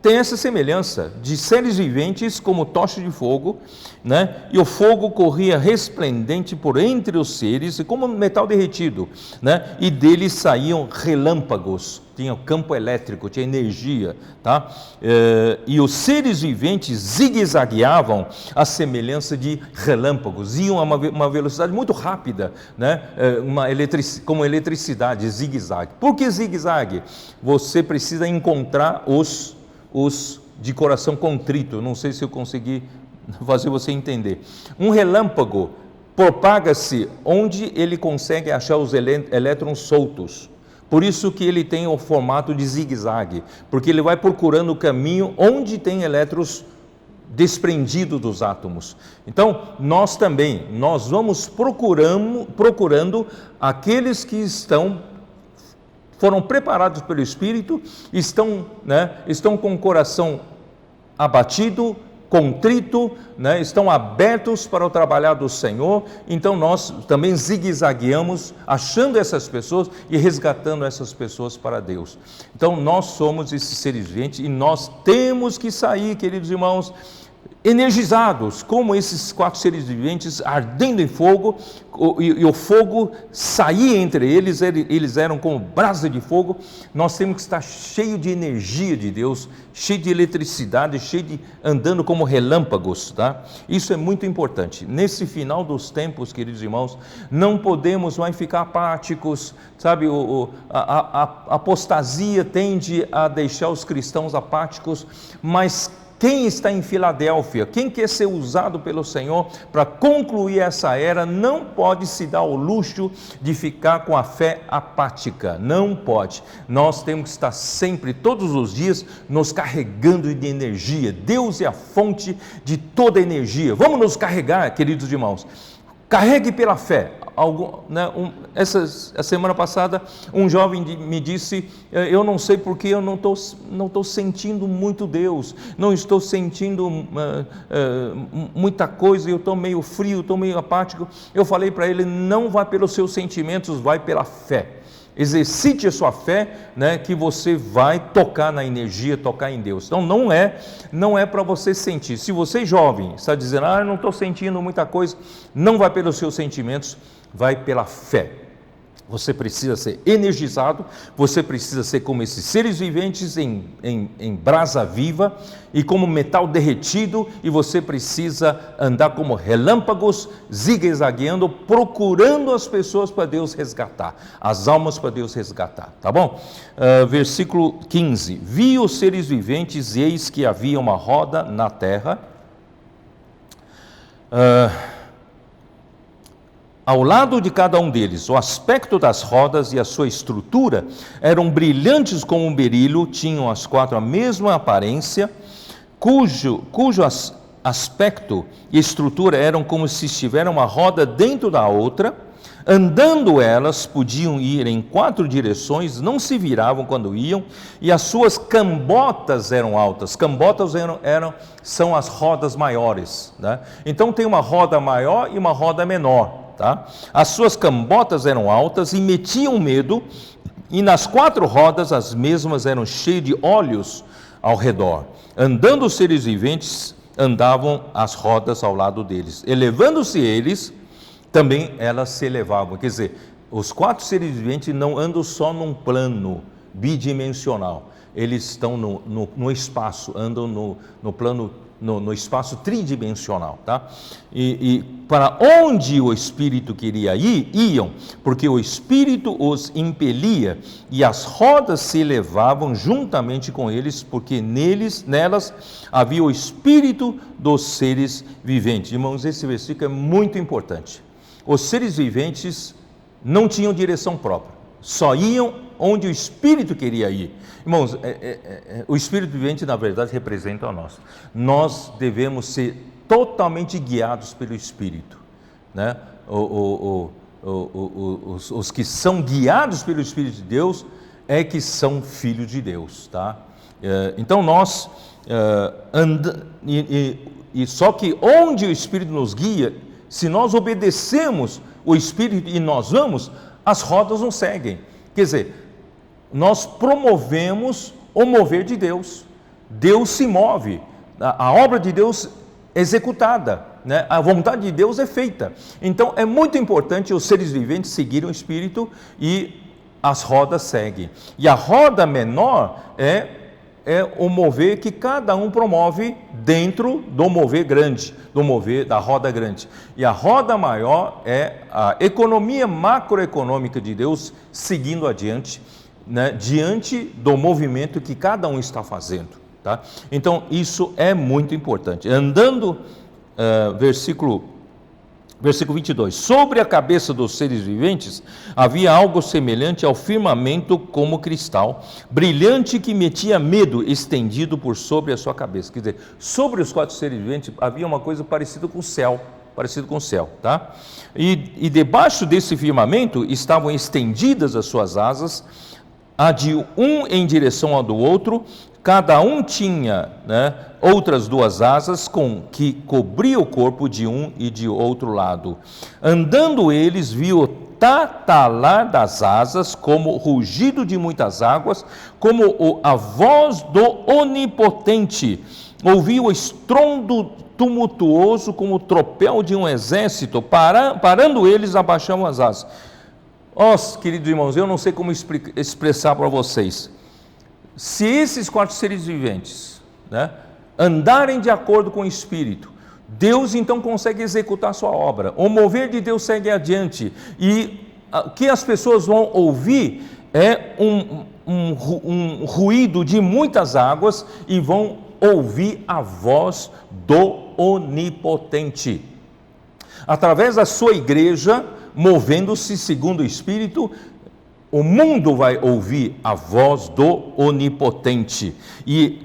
tem essa semelhança de seres viventes como tocha de fogo, né? E o fogo corria resplendente por entre os seres, como metal derretido, né? E deles saíam relâmpagos, tinha campo elétrico, tinha energia, tá? E os seres viventes zigue-zagueavam à semelhança de relâmpagos, iam a uma velocidade muito rápida, né? Como eletricidade, zigue-zague. Por que zigue-zague? Você precisa encontrar os de coração contrito. Não sei se eu consegui fazer você entender. Um relâmpago propaga-se onde ele consegue achar os elétrons soltos. Por isso que ele tem o formato de zigue-zague, porque ele vai procurando o caminho onde tem elétrons desprendidos dos átomos. Então, nós vamos procurando aqueles que foram preparados pelo Espírito, estão com o coração abatido, contrito, né? Estão abertos para o trabalhar do Senhor. Então nós também zigue-zagueamos, achando essas pessoas e resgatando essas pessoas para Deus. Então nós somos esses seres viventes e nós temos que sair, queridos irmãos, energizados, como esses 4 seres viventes, ardendo em fogo, e o fogo saía entre eles, eles eram como brasa de fogo. Nós temos que estar cheio de energia de Deus, cheio de eletricidade, andando como relâmpagos, tá? Isso é muito importante. Nesse final dos tempos, queridos irmãos, não podemos mais ficar apáticos, sabe? A apostasia tende a deixar os cristãos apáticos, mas quem está em Filadélfia, quem quer ser usado pelo Senhor para concluir essa era, não pode se dar o luxo de ficar com a fé apática, não pode. Nós temos que estar sempre, todos os dias, nos carregando de energia. Deus é a fonte de toda energia. Vamos nos carregar, queridos irmãos. Carregue pela fé. Essa semana passada, um jovem me disse: eu não sei porque eu não estou sentindo muito Deus, não estou sentindo muita coisa, eu estou meio frio, estou meio apático. Eu falei para ele: não vá pelos seus sentimentos, vai pela fé. Exercite a sua fé, né, que você vai tocar na energia, tocar em Deus. Então não é para você sentir. Se você jovem está dizendo: eu não estou sentindo muita coisa, não vai pelos seus sentimentos, vai pela fé. Você precisa ser energizado, você precisa ser como esses seres viventes em brasa viva e como metal derretido, e você precisa andar como relâmpagos, zigue-zagueando, procurando as pessoas para Deus resgatar, as almas para Deus resgatar, tá bom? Versículo 15: vi os seres viventes, e eis que havia uma roda na terra, ao lado de cada um deles. O aspecto das rodas e a sua estrutura eram brilhantes como um berilo, tinham as 4 a mesma aparência, cujo aspecto e estrutura eram como se estivesse uma roda dentro da outra. Andando elas, podiam ir em 4 direções, não se viravam quando iam, e as suas cambotas eram altas. Cambotas são as rodas maiores, né? Então tem uma roda maior e uma roda menor. Tá? As suas cambotas eram altas e metiam medo, e nas 4 rodas as mesmas eram cheias de olhos ao redor. Andando os seres viventes, andavam as rodas ao lado deles. Elevando-se eles, também elas se elevavam. Quer dizer, os 4 seres viventes não andam só num plano bidimensional. Eles estão no espaço, andam no plano, no espaço tridimensional, tá? E para onde o Espírito queria ir, iam, porque o Espírito os impelia, e as rodas se elevavam juntamente com eles, porque nelas havia o Espírito dos seres viventes. Irmãos, esse versículo é muito importante. Os seres viventes não tinham direção própria, só iam onde o Espírito queria ir. Irmãos, o Espírito vivente, na verdade, representa a nós. Nós devemos ser totalmente guiados pelo Espírito, né? Os que são guiados pelo Espírito de Deus é que são filhos de Deus, tá? Então nós só que onde o Espírito nos guia, se nós obedecemos o Espírito e nós vamos, as rodas nos seguem. Quer dizer, nós promovemos o mover de Deus. Deus se move, a obra de Deus é executada, né? A vontade de Deus é feita. Então é muito importante os seres viventes seguirem o Espírito e as rodas seguem. E a roda menor é o mover que cada um promove dentro do mover grande, do mover da roda grande. E a roda maior é a economia macroeconômica de Deus seguindo adiante, né, diante do movimento que cada um está fazendo. Tá? Então isso é muito importante. Andando, versículo 22, sobre a cabeça dos seres viventes havia algo semelhante ao firmamento como cristal, brilhante, que metia medo, estendido por sobre a sua cabeça. Quer dizer, sobre os 4 seres viventes havia uma coisa parecida com o céu, tá? E debaixo desse firmamento estavam estendidas as suas asas, a de um em direção ao do outro. Cada um tinha, né, outras 2 asas com que cobria o corpo de um e de outro lado. Andando eles, viu o tatalar das asas, como o rugido de muitas águas, como a voz do Onipotente. Ouviu o estrondo tumultuoso como o tropel de um exército. Parando eles, abaixavam as asas. Queridos irmãos, eu não sei como expressar para vocês. Se esses 4 seres viventes, né, andarem de acordo com o Espírito, Deus então consegue executar a sua obra. O mover de Deus segue adiante. E o que as pessoas vão ouvir é um ruído de muitas águas e vão ouvir a voz do Onipotente. Através da sua igreja, movendo-se segundo o Espírito, o mundo vai ouvir a voz do Onipotente, e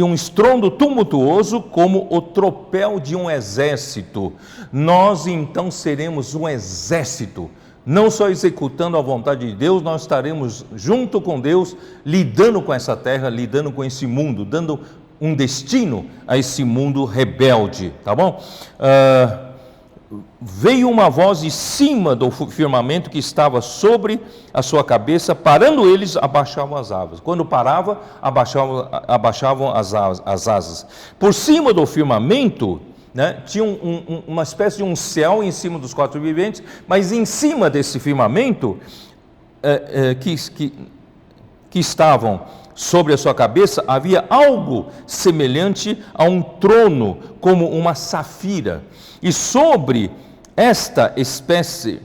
um estrondo tumultuoso como o tropel de um exército. Nós então seremos um exército, não só executando a vontade de Deus, nós estaremos junto com Deus, lidando com essa terra, lidando com esse mundo, dando um destino a esse mundo rebelde, tá bom? Veio uma voz de cima do firmamento que estava sobre a sua cabeça. Parando eles, abaixavam as asas. Quando parava, abaixavam as asas. Por cima do firmamento, né, tinha uma espécie de um céu em cima dos 4 viventes, mas em cima desse firmamento que estavam sobre a sua cabeça havia algo semelhante a um trono, como uma safira. E sobre esta espécie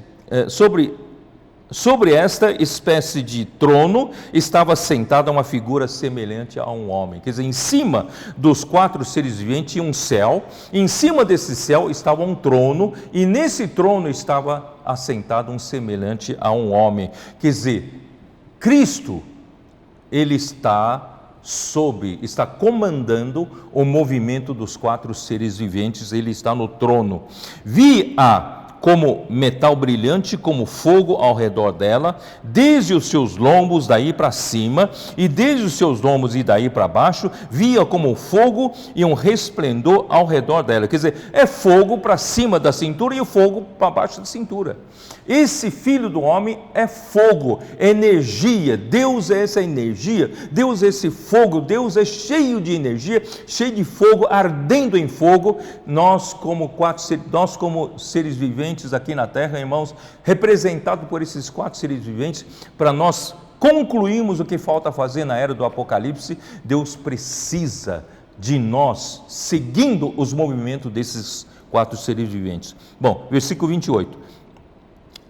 de trono estava sentada uma figura semelhante a um homem. Quer dizer, em cima dos 4 seres viventes tinha um céu, em cima desse céu estava um trono, e nesse trono estava assentado um semelhante a um homem. Quer dizer, Cristo, ele está comandando o movimento dos 4 seres viventes, ele está no trono. Vi-a como metal brilhante, como fogo ao redor dela, desde os seus lombos daí para cima, e desde os seus lombos e daí para baixo, via como fogo e um resplendor ao redor dela. Quer dizer, é fogo para cima da cintura e o fogo para baixo da cintura. Esse Filho do Homem é fogo, é energia. Deus é essa energia, Deus é esse fogo, Deus é cheio de energia, cheio de fogo, ardendo em fogo. Nós como seres viventes aqui na terra, irmãos, representados por esses 4 seres viventes, para nós concluirmos o que falta fazer na era do Apocalipse, Deus precisa de nós, seguindo os movimentos desses 4 seres viventes. Bom, versículo 28.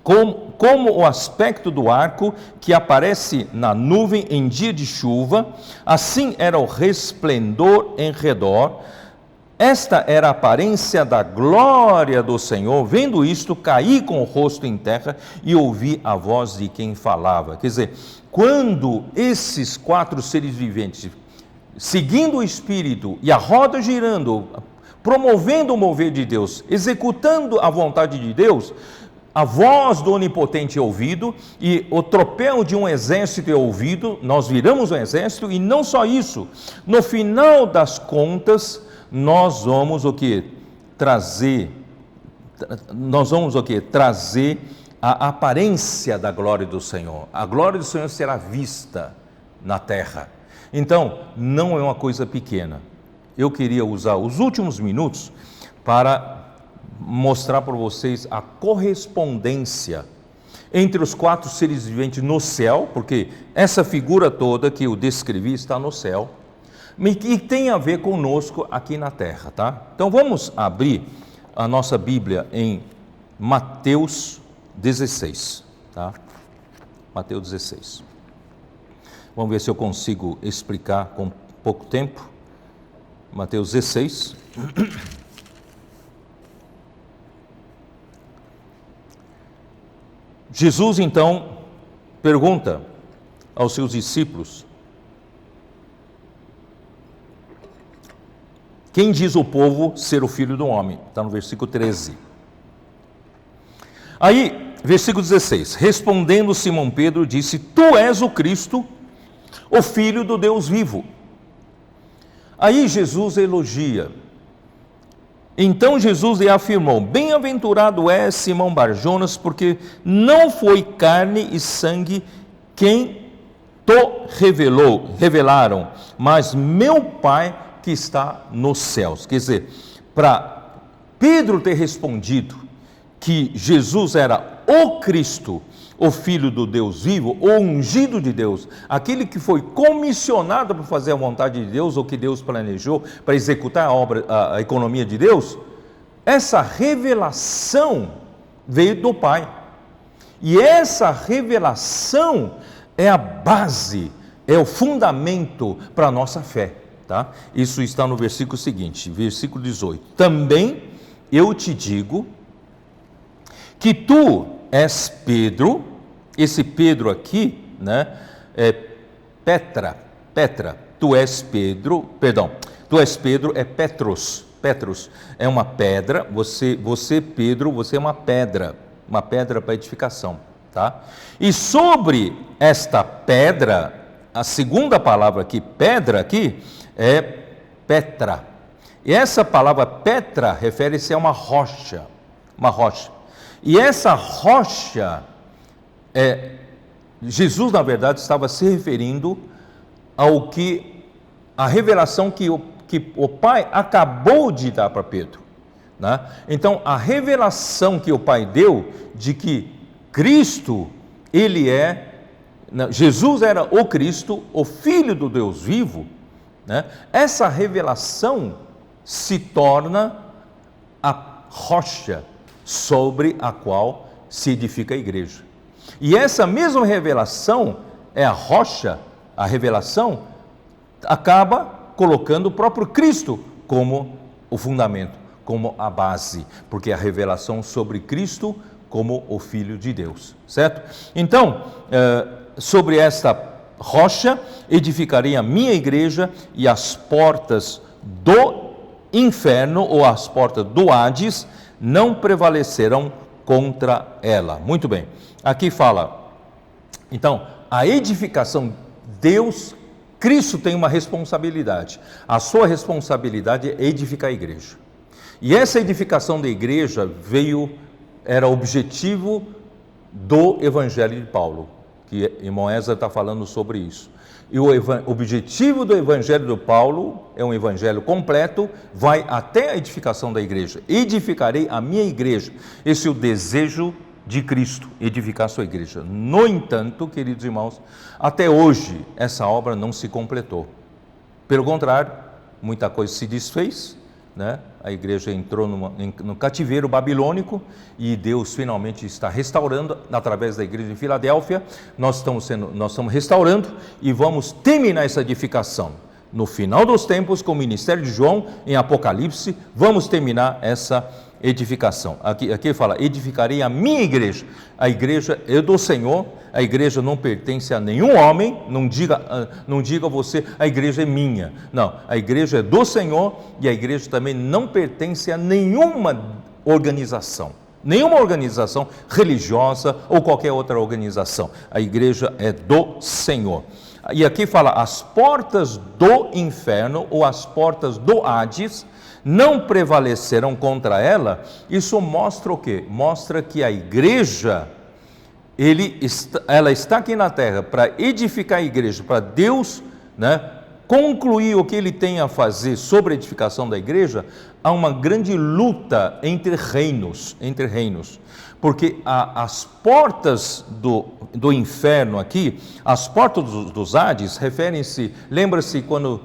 Como o aspecto do arco que aparece na nuvem em dia de chuva, assim era o resplendor em redor. Esta era a aparência da glória do Senhor. Vendo isto, caí com o rosto em terra e ouvi a voz de quem falava. Quer dizer, quando esses 4 seres viventes, seguindo o Espírito e a roda girando, promovendo o mover de Deus, executando a vontade de Deus, a voz do Onipotente é ouvido, e o tropel de um exército é ouvido. Nós viramos um exército, e não só isso, no final das contas, nós vamos o que? Trazer a aparência da glória do Senhor. A glória do Senhor será vista na terra. Então, não é uma coisa pequena. Eu queria usar os últimos minutos para mostrar para vocês a correspondência entre os 4 seres viventes no céu, porque essa figura toda que eu descrevi está no céu, e tem a ver conosco aqui na terra, tá? Então vamos abrir a nossa Bíblia em Mateus 16, tá? Mateus 16. Vamos ver se eu consigo explicar com pouco tempo. Mateus 16. Jesus então pergunta aos seus discípulos: quem diz o povo ser o Filho do Homem? Está no versículo 13. Aí, versículo 16: respondendo Simão Pedro, disse: tu és o Cristo, o Filho do Deus vivo. Aí Jesus elogia. Então Jesus lhe afirmou: bem-aventurado és, Simão Barjonas, porque não foi carne e sangue quem revelaram, mas meu Pai que está nos céus. Quer dizer, para Pedro ter respondido que Jesus era o Cristo, o Filho do Deus vivo, o ungido de Deus, aquele que foi comissionado para fazer a vontade de Deus, ou que Deus planejou para executar a obra, a economia de Deus, essa revelação veio do Pai. E essa revelação é a base, é o fundamento para a nossa fé, tá? Isso está no versículo seguinte, versículo 18. Também eu te digo que tu és Pedro. Esse Pedro aqui, né, é Petra, tu és Pedro, é Petros, é uma pedra, você Pedro, você é uma pedra para edificação, tá? E sobre esta pedra, a segunda palavra aqui, pedra aqui, é Petra, e essa palavra Petra refere-se a uma rocha, e essa rocha, Jesus na verdade estava se referindo ao que, a revelação que o Pai acabou de dar para Pedro, né? Então a revelação que o Pai deu de que Cristo, Jesus era o Cristo, o Filho do Deus vivo, né? Essa revelação se torna a rocha sobre a qual se edifica a igreja. E essa mesma revelação é a rocha, a revelação acaba colocando o próprio Cristo como o fundamento, como a base, porque é a revelação sobre Cristo como o Filho de Deus, certo? Então, sobre esta rocha edificarei a minha igreja, e as portas do inferno, ou as portas do Hades, não prevalecerão contra ela. Muito bem, aqui fala, então, a edificação, Cristo tem uma responsabilidade, a sua responsabilidade é edificar a igreja, e essa edificação da igreja era objetivo do Evangelho de Paulo, que irmão Ezra está falando sobre isso. E o objetivo do Evangelho de Paulo é um evangelho completo, vai até a edificação da igreja. Edificarei a minha igreja. Esse é o desejo de Cristo, edificar a sua igreja. No entanto, queridos irmãos, até hoje essa obra não se completou. Pelo contrário, muita coisa se desfez, né? A igreja entrou no cativeiro babilônico, e Deus finalmente está restaurando através da igreja de Filadélfia. Nós estamos restaurando e vamos terminar essa edificação. No final dos tempos, com o ministério de João, em Apocalipse, vamos terminar essa edificação. Aqui fala: edificarei a minha igreja. A igreja é do Senhor, a igreja não pertence a nenhum homem. Não diga você, a igreja é minha. Não, a igreja é do Senhor, e a igreja também não pertence a nenhuma organização religiosa ou qualquer outra organização. A igreja é do Senhor. E aqui fala: as portas do inferno, ou as portas do Hades, não prevalecerão contra ela. Isso mostra o quê? Mostra que a igreja, ela está aqui na terra para edificar a igreja, para Deus, né, concluir o que ele tem a fazer sobre a edificação da igreja, há uma grande luta entre reinos, porque as portas do inferno aqui, as portas dos Hades, referem-se, lembra-se quando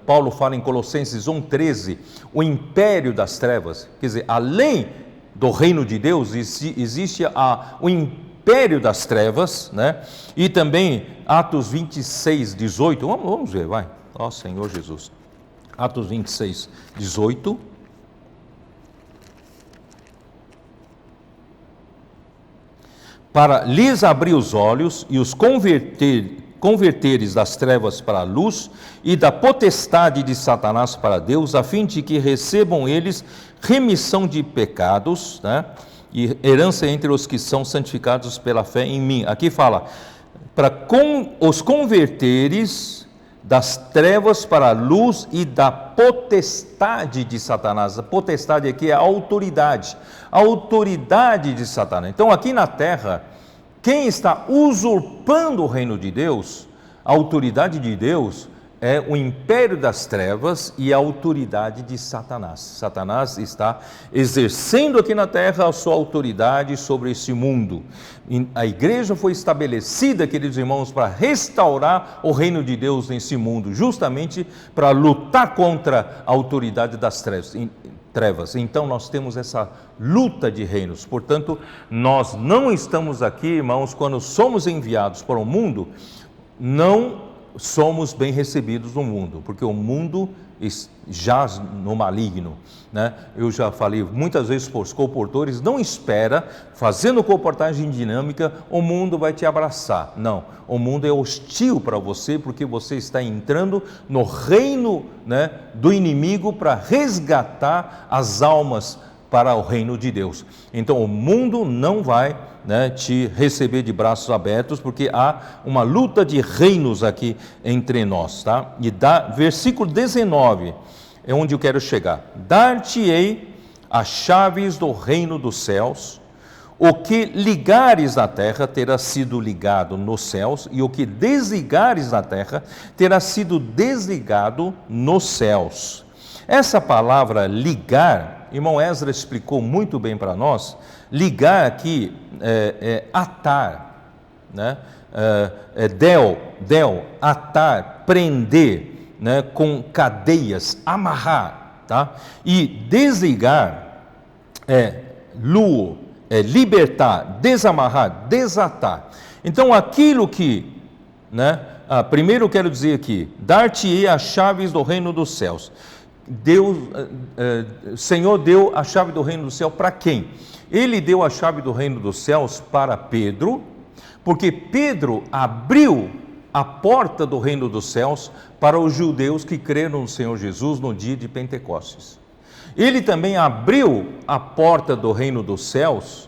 Paulo fala em Colossenses 1,13, o império das trevas, quer dizer, além do reino de Deus, existe o império das trevas, né? E também Atos 26, 18, vamos ver, vai, ó Senhor Jesus, Atos 26, 18, para lhes abrir os olhos e os converteres das trevas para a luz e da potestade de Satanás para Deus, a fim de que recebam eles remissão de pecados, né? E herança entre os que são santificados pela fé em mim. Aqui fala, para os converteres das trevas para a luz e da potestade de Satanás. A potestade aqui é a autoridade de Satanás. Então aqui na terra, quem está usurpando o reino de Deus, a autoridade de Deus, é o império das trevas e a autoridade de Satanás. Satanás está exercendo aqui na terra a sua autoridade sobre esse mundo. A igreja foi estabelecida, queridos irmãos, para restaurar o reino de Deus nesse mundo, justamente para lutar contra a autoridade das trevas. Então nós temos essa luta de reinos. Portanto, nós não estamos aqui, irmãos, quando somos enviados para o mundo, não somos bem recebidos no mundo, porque o mundo jaz no maligno, né? Eu já falei muitas vezes para os colportores, não espera, fazendo comportagem dinâmica, o mundo vai te abraçar. Não, o mundo é hostil para você, porque você está entrando no reino, né, do inimigo para resgatar as almas para o reino de Deus. Então o mundo não vai, né, te receber de braços abertos, porque há uma luta de reinos aqui entre nós, tá? E versículo 19 é onde eu quero chegar. Dar-te-ei as chaves do reino dos céus, o que ligares na terra terá sido ligado nos céus, e o que desligares na terra terá sido desligado nos céus. Essa palavra ligar, irmão Ezra explicou muito bem para nós. Ligar aqui é atar, né? Atar, prender, né? Com cadeias, amarrar, tá? E desligar é luo, é libertar, desamarrar, desatar. Então aquilo que, né? Primeiro eu quero dizer aqui, dar-te-ei as chaves do reino dos céus. Deus, Senhor deu a chave do reino do céu para quem? Ele deu a chave do reino dos céus para Pedro, porque Pedro abriu a porta do reino dos céus para os judeus que creram no Senhor Jesus no dia de Pentecostes. Ele também abriu a porta do reino dos céus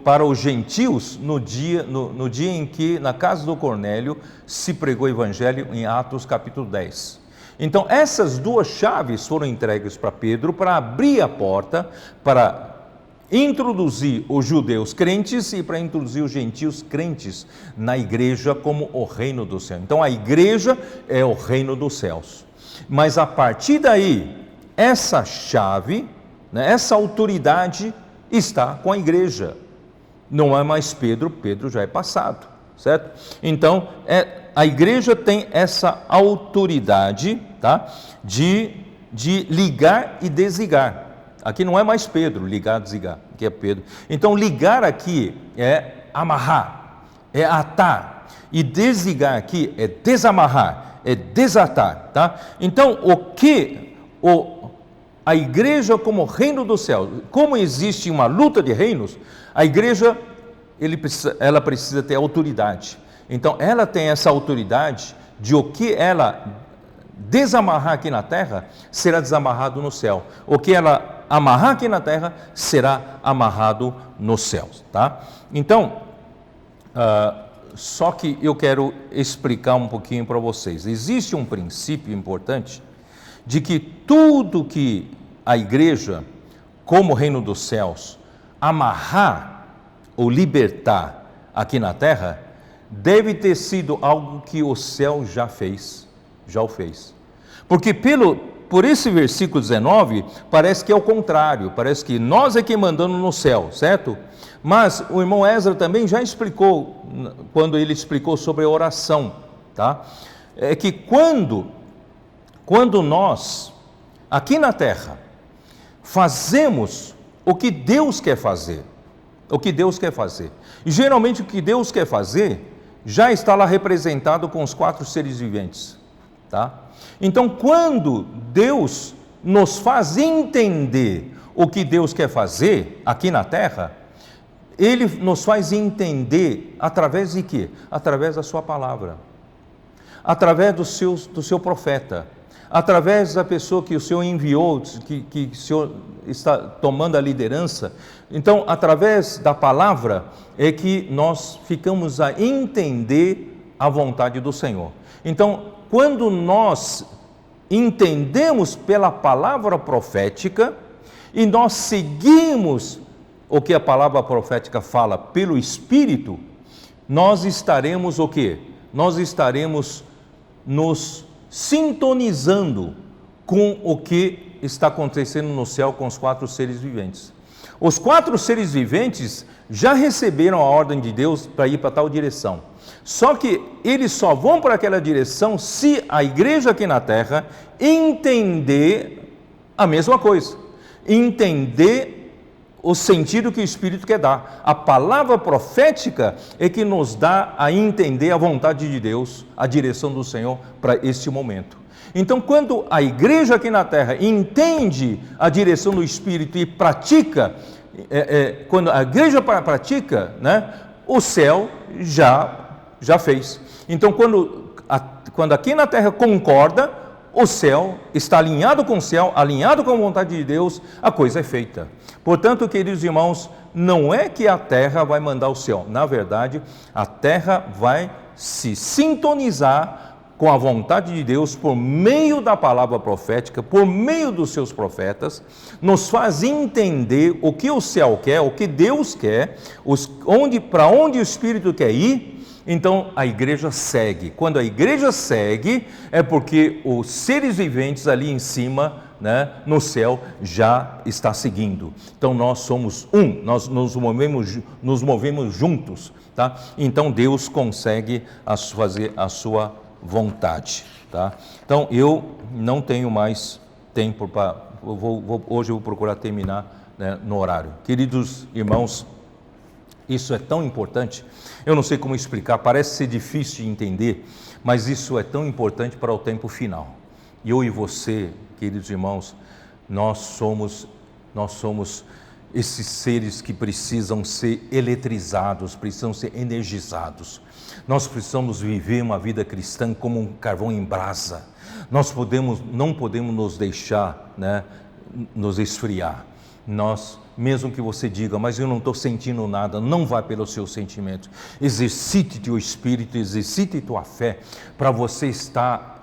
para os gentios no dia em que, na casa do Cornélio, se pregou o evangelho em Atos capítulo 10. Então essas duas chaves foram entregues para Pedro para abrir a porta, para introduzir os judeus crentes e para introduzir os gentios crentes na igreja como o reino do céu. Então a igreja é o reino dos céus. Mas a partir daí, essa chave, né, essa autoridade está com a igreja. Não é mais Pedro, Pedro já é passado, certo? Então a igreja tem essa autoridade, tá, de ligar e desligar. Aqui não é mais Pedro, ligar, desligar, aqui é Pedro. Então ligar aqui é amarrar, é atar, e desligar aqui é desamarrar, é desatar, tá? Então a igreja como reino do céu, como existe uma luta de reinos, a igreja ela precisa ter autoridade. Então ela tem essa autoridade de o que ela desamarrar aqui na terra será desamarrado no céu. O que ela amarrar aqui na terra será amarrado nos céus, tá? Então, só que eu quero explicar um pouquinho para vocês. Existe um princípio importante de que tudo que a igreja, como reino dos céus, amarrar ou libertar aqui na terra, deve ter sido algo que o céu já o fez. Porque por esse versículo 19, parece que é o contrário, parece que nós é que mandamos no céu, certo? Mas o irmão Ezra também já explicou, quando ele explicou sobre a oração, tá? É que quando nós, aqui na terra, fazemos o que Deus quer fazer, e geralmente o que Deus quer fazer, já está lá representado com os 4 seres viventes, tá? Então, quando Deus nos faz entender o que Deus quer fazer aqui na terra, Ele nos faz entender através de quê? Através da sua palavra, através do seu profeta, através da pessoa que o Senhor enviou, que o Senhor está tomando a liderança. Então, através da palavra é que nós ficamos a entender a vontade do Senhor. Então, quando nós entendemos pela palavra profética e nós seguimos o que a palavra profética fala pelo Espírito, nós estaremos o quê? Nós estaremos nos sintonizando com o que está acontecendo no céu com os 4 seres viventes. Os 4 seres viventes já receberam a ordem de Deus para ir para tal direção. Só que eles só vão para aquela direção se a igreja aqui na terra entender a mesma coisa, entender o sentido que o Espírito quer dar. A palavra profética é que nos dá a entender a vontade de Deus, a direção do Senhor para este momento. Então, quando a igreja aqui na terra entende a direção do Espírito e pratica, quando a igreja pratica, né, o céu já fez. Então, quando aqui na terra concorda, o céu está alinhado com o céu, alinhado com a vontade de Deus, a coisa é feita. Portanto, queridos irmãos, não é que a terra vai mandar o céu. Na verdade, a terra vai se sintonizar com a vontade de Deus por meio da palavra profética, por meio dos seus profetas, nos faz entender o que o céu quer, o que Deus quer, para onde o Espírito quer ir. Então a igreja segue. Quando a igreja segue, é porque os seres viventes ali em cima, né, no céu, já está seguindo. Então nós somos nós nos movemos juntos, tá? Então Deus consegue fazer a sua vontade, tá? Então eu não tenho mais tempo para... hoje eu vou procurar terminar, né, no horário. Queridos irmãos, isso é tão importante, eu não sei como explicar, parece ser difícil de entender, mas isso é tão importante para o tempo final. Eu e você, queridos irmãos, nós somos esses seres que precisam ser eletrizados, precisam ser energizados. Nós precisamos viver uma vida cristã como um carvão em brasa. Nós não podemos nos deixar, né, nos esfriar. Mesmo que você diga, mas eu não estou sentindo nada, não vá pelos seus sentimentos. Exercite teu espírito, exercite tua fé, para você estar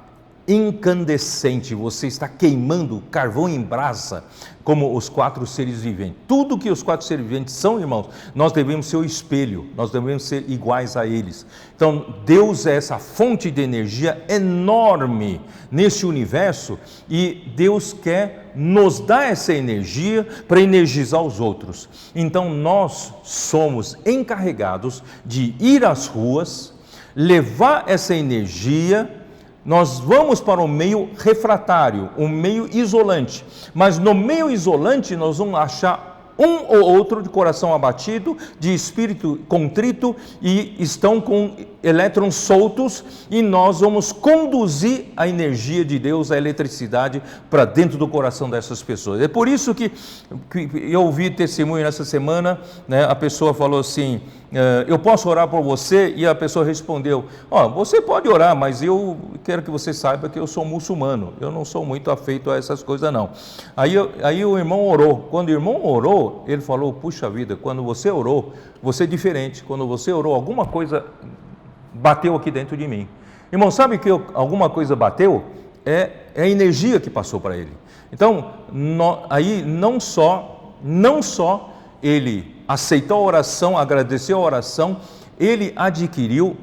incandescente, você está queimando carvão em brasa, como os 4 seres viventes. Tudo que os 4 seres viventes são, irmãos, nós devemos ser o espelho, nós devemos ser iguais a eles. Então, Deus é essa fonte de energia enorme nesse universo, e Deus quer nos dar essa energia para energizar os outros. Então, nós somos encarregados de ir às ruas, levar essa energia. Nós vamos para o meio refratário, um meio isolante, mas no meio isolante nós vamos achar um ou outro de coração abatido, de espírito contrito, e estão com elétrons soltos, e nós vamos conduzir a energia de Deus, a eletricidade, para dentro do coração dessas pessoas. É por isso que eu ouvi testemunho nessa semana, né, a pessoa falou assim, eu posso orar por você? E a pessoa respondeu, você pode orar, mas eu quero que você saiba que eu sou muçulmano, eu não sou muito afeito a essas coisas não. Aí o irmão orou. Quando o irmão orou, ele falou, puxa vida, quando você orou, você é diferente. Quando você orou, alguma coisa bateu aqui dentro de mim. Irmão, sabe que alguma coisa bateu? É a energia que passou para ele. Então, aí não só ele aceitou a oração, agradeceu a oração, ele adquiriu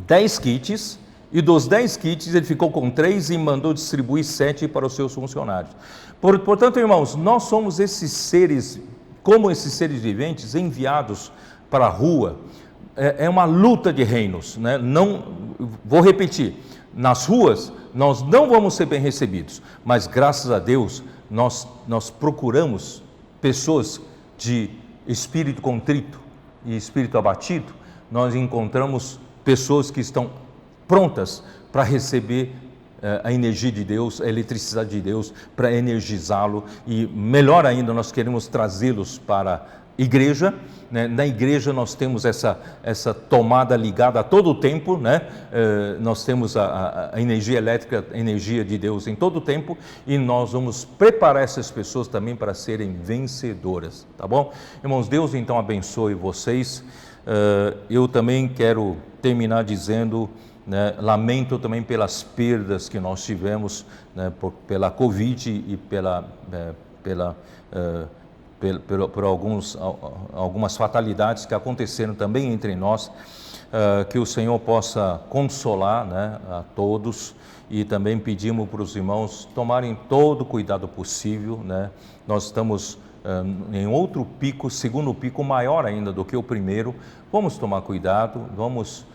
10 kits, e dos 10 kits ele ficou com 3 e mandou distribuir 7 para os seus funcionários. Portanto, irmãos, nós somos esses seres, como esses seres viventes, enviados para a rua. É uma luta de reinos, né? Não, vou repetir, nas ruas nós não vamos ser bem recebidos, mas graças a Deus nós procuramos pessoas de espírito contrito e espírito abatido. Nós encontramos pessoas que estão prontas para receber a energia de Deus, a eletricidade de Deus, para energizá-lo, e melhor ainda, nós queremos trazê-los para a igreja, né? Na igreja nós temos essa tomada ligada a todo o tempo, né? Nós temos a energia elétrica, a energia de Deus em todo o tempo, e nós vamos preparar essas pessoas também para serem vencedoras, tá bom? Irmãos, Deus então abençoe vocês. Eu também quero terminar dizendo, né, lamento também pelas perdas que nós tivemos, né, pela Covid e por algumas fatalidades que aconteceram também entre nós. Que o Senhor possa consolar, né, a todos, e também pedimos para os irmãos tomarem todo o cuidado possível, né? Nós estamos em outro pico, segundo pico maior ainda do que o primeiro. Vamos tomar cuidado, vamos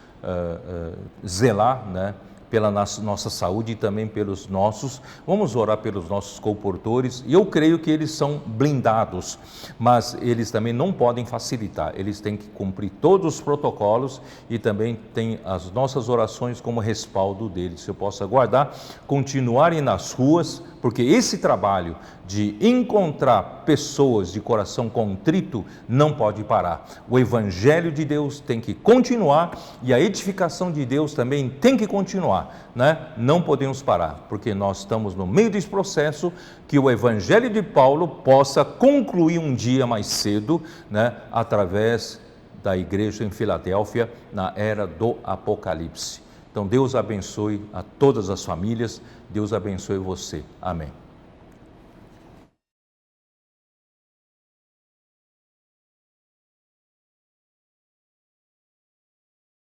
zelar, né, pela nossa saúde e também pelos nossos. Vamos orar pelos nossos comportores, e eu creio que eles são blindados, mas eles também não podem facilitar, eles têm que cumprir todos os protocolos, e também tem as nossas orações como respaldo deles. Se eu posso aguardar, continuarem nas ruas, porque esse trabalho de encontrar pessoas de coração contrito não pode parar. O Evangelho de Deus tem que continuar, e a edificação de Deus também tem que continuar, né? Não podemos parar, porque nós estamos no meio desse processo. Que o Evangelho de Paulo possa concluir um dia mais cedo, né, através da igreja em Filadélfia, na era do Apocalipse. Então, Deus abençoe a todas as famílias, Deus abençoe você. Amém.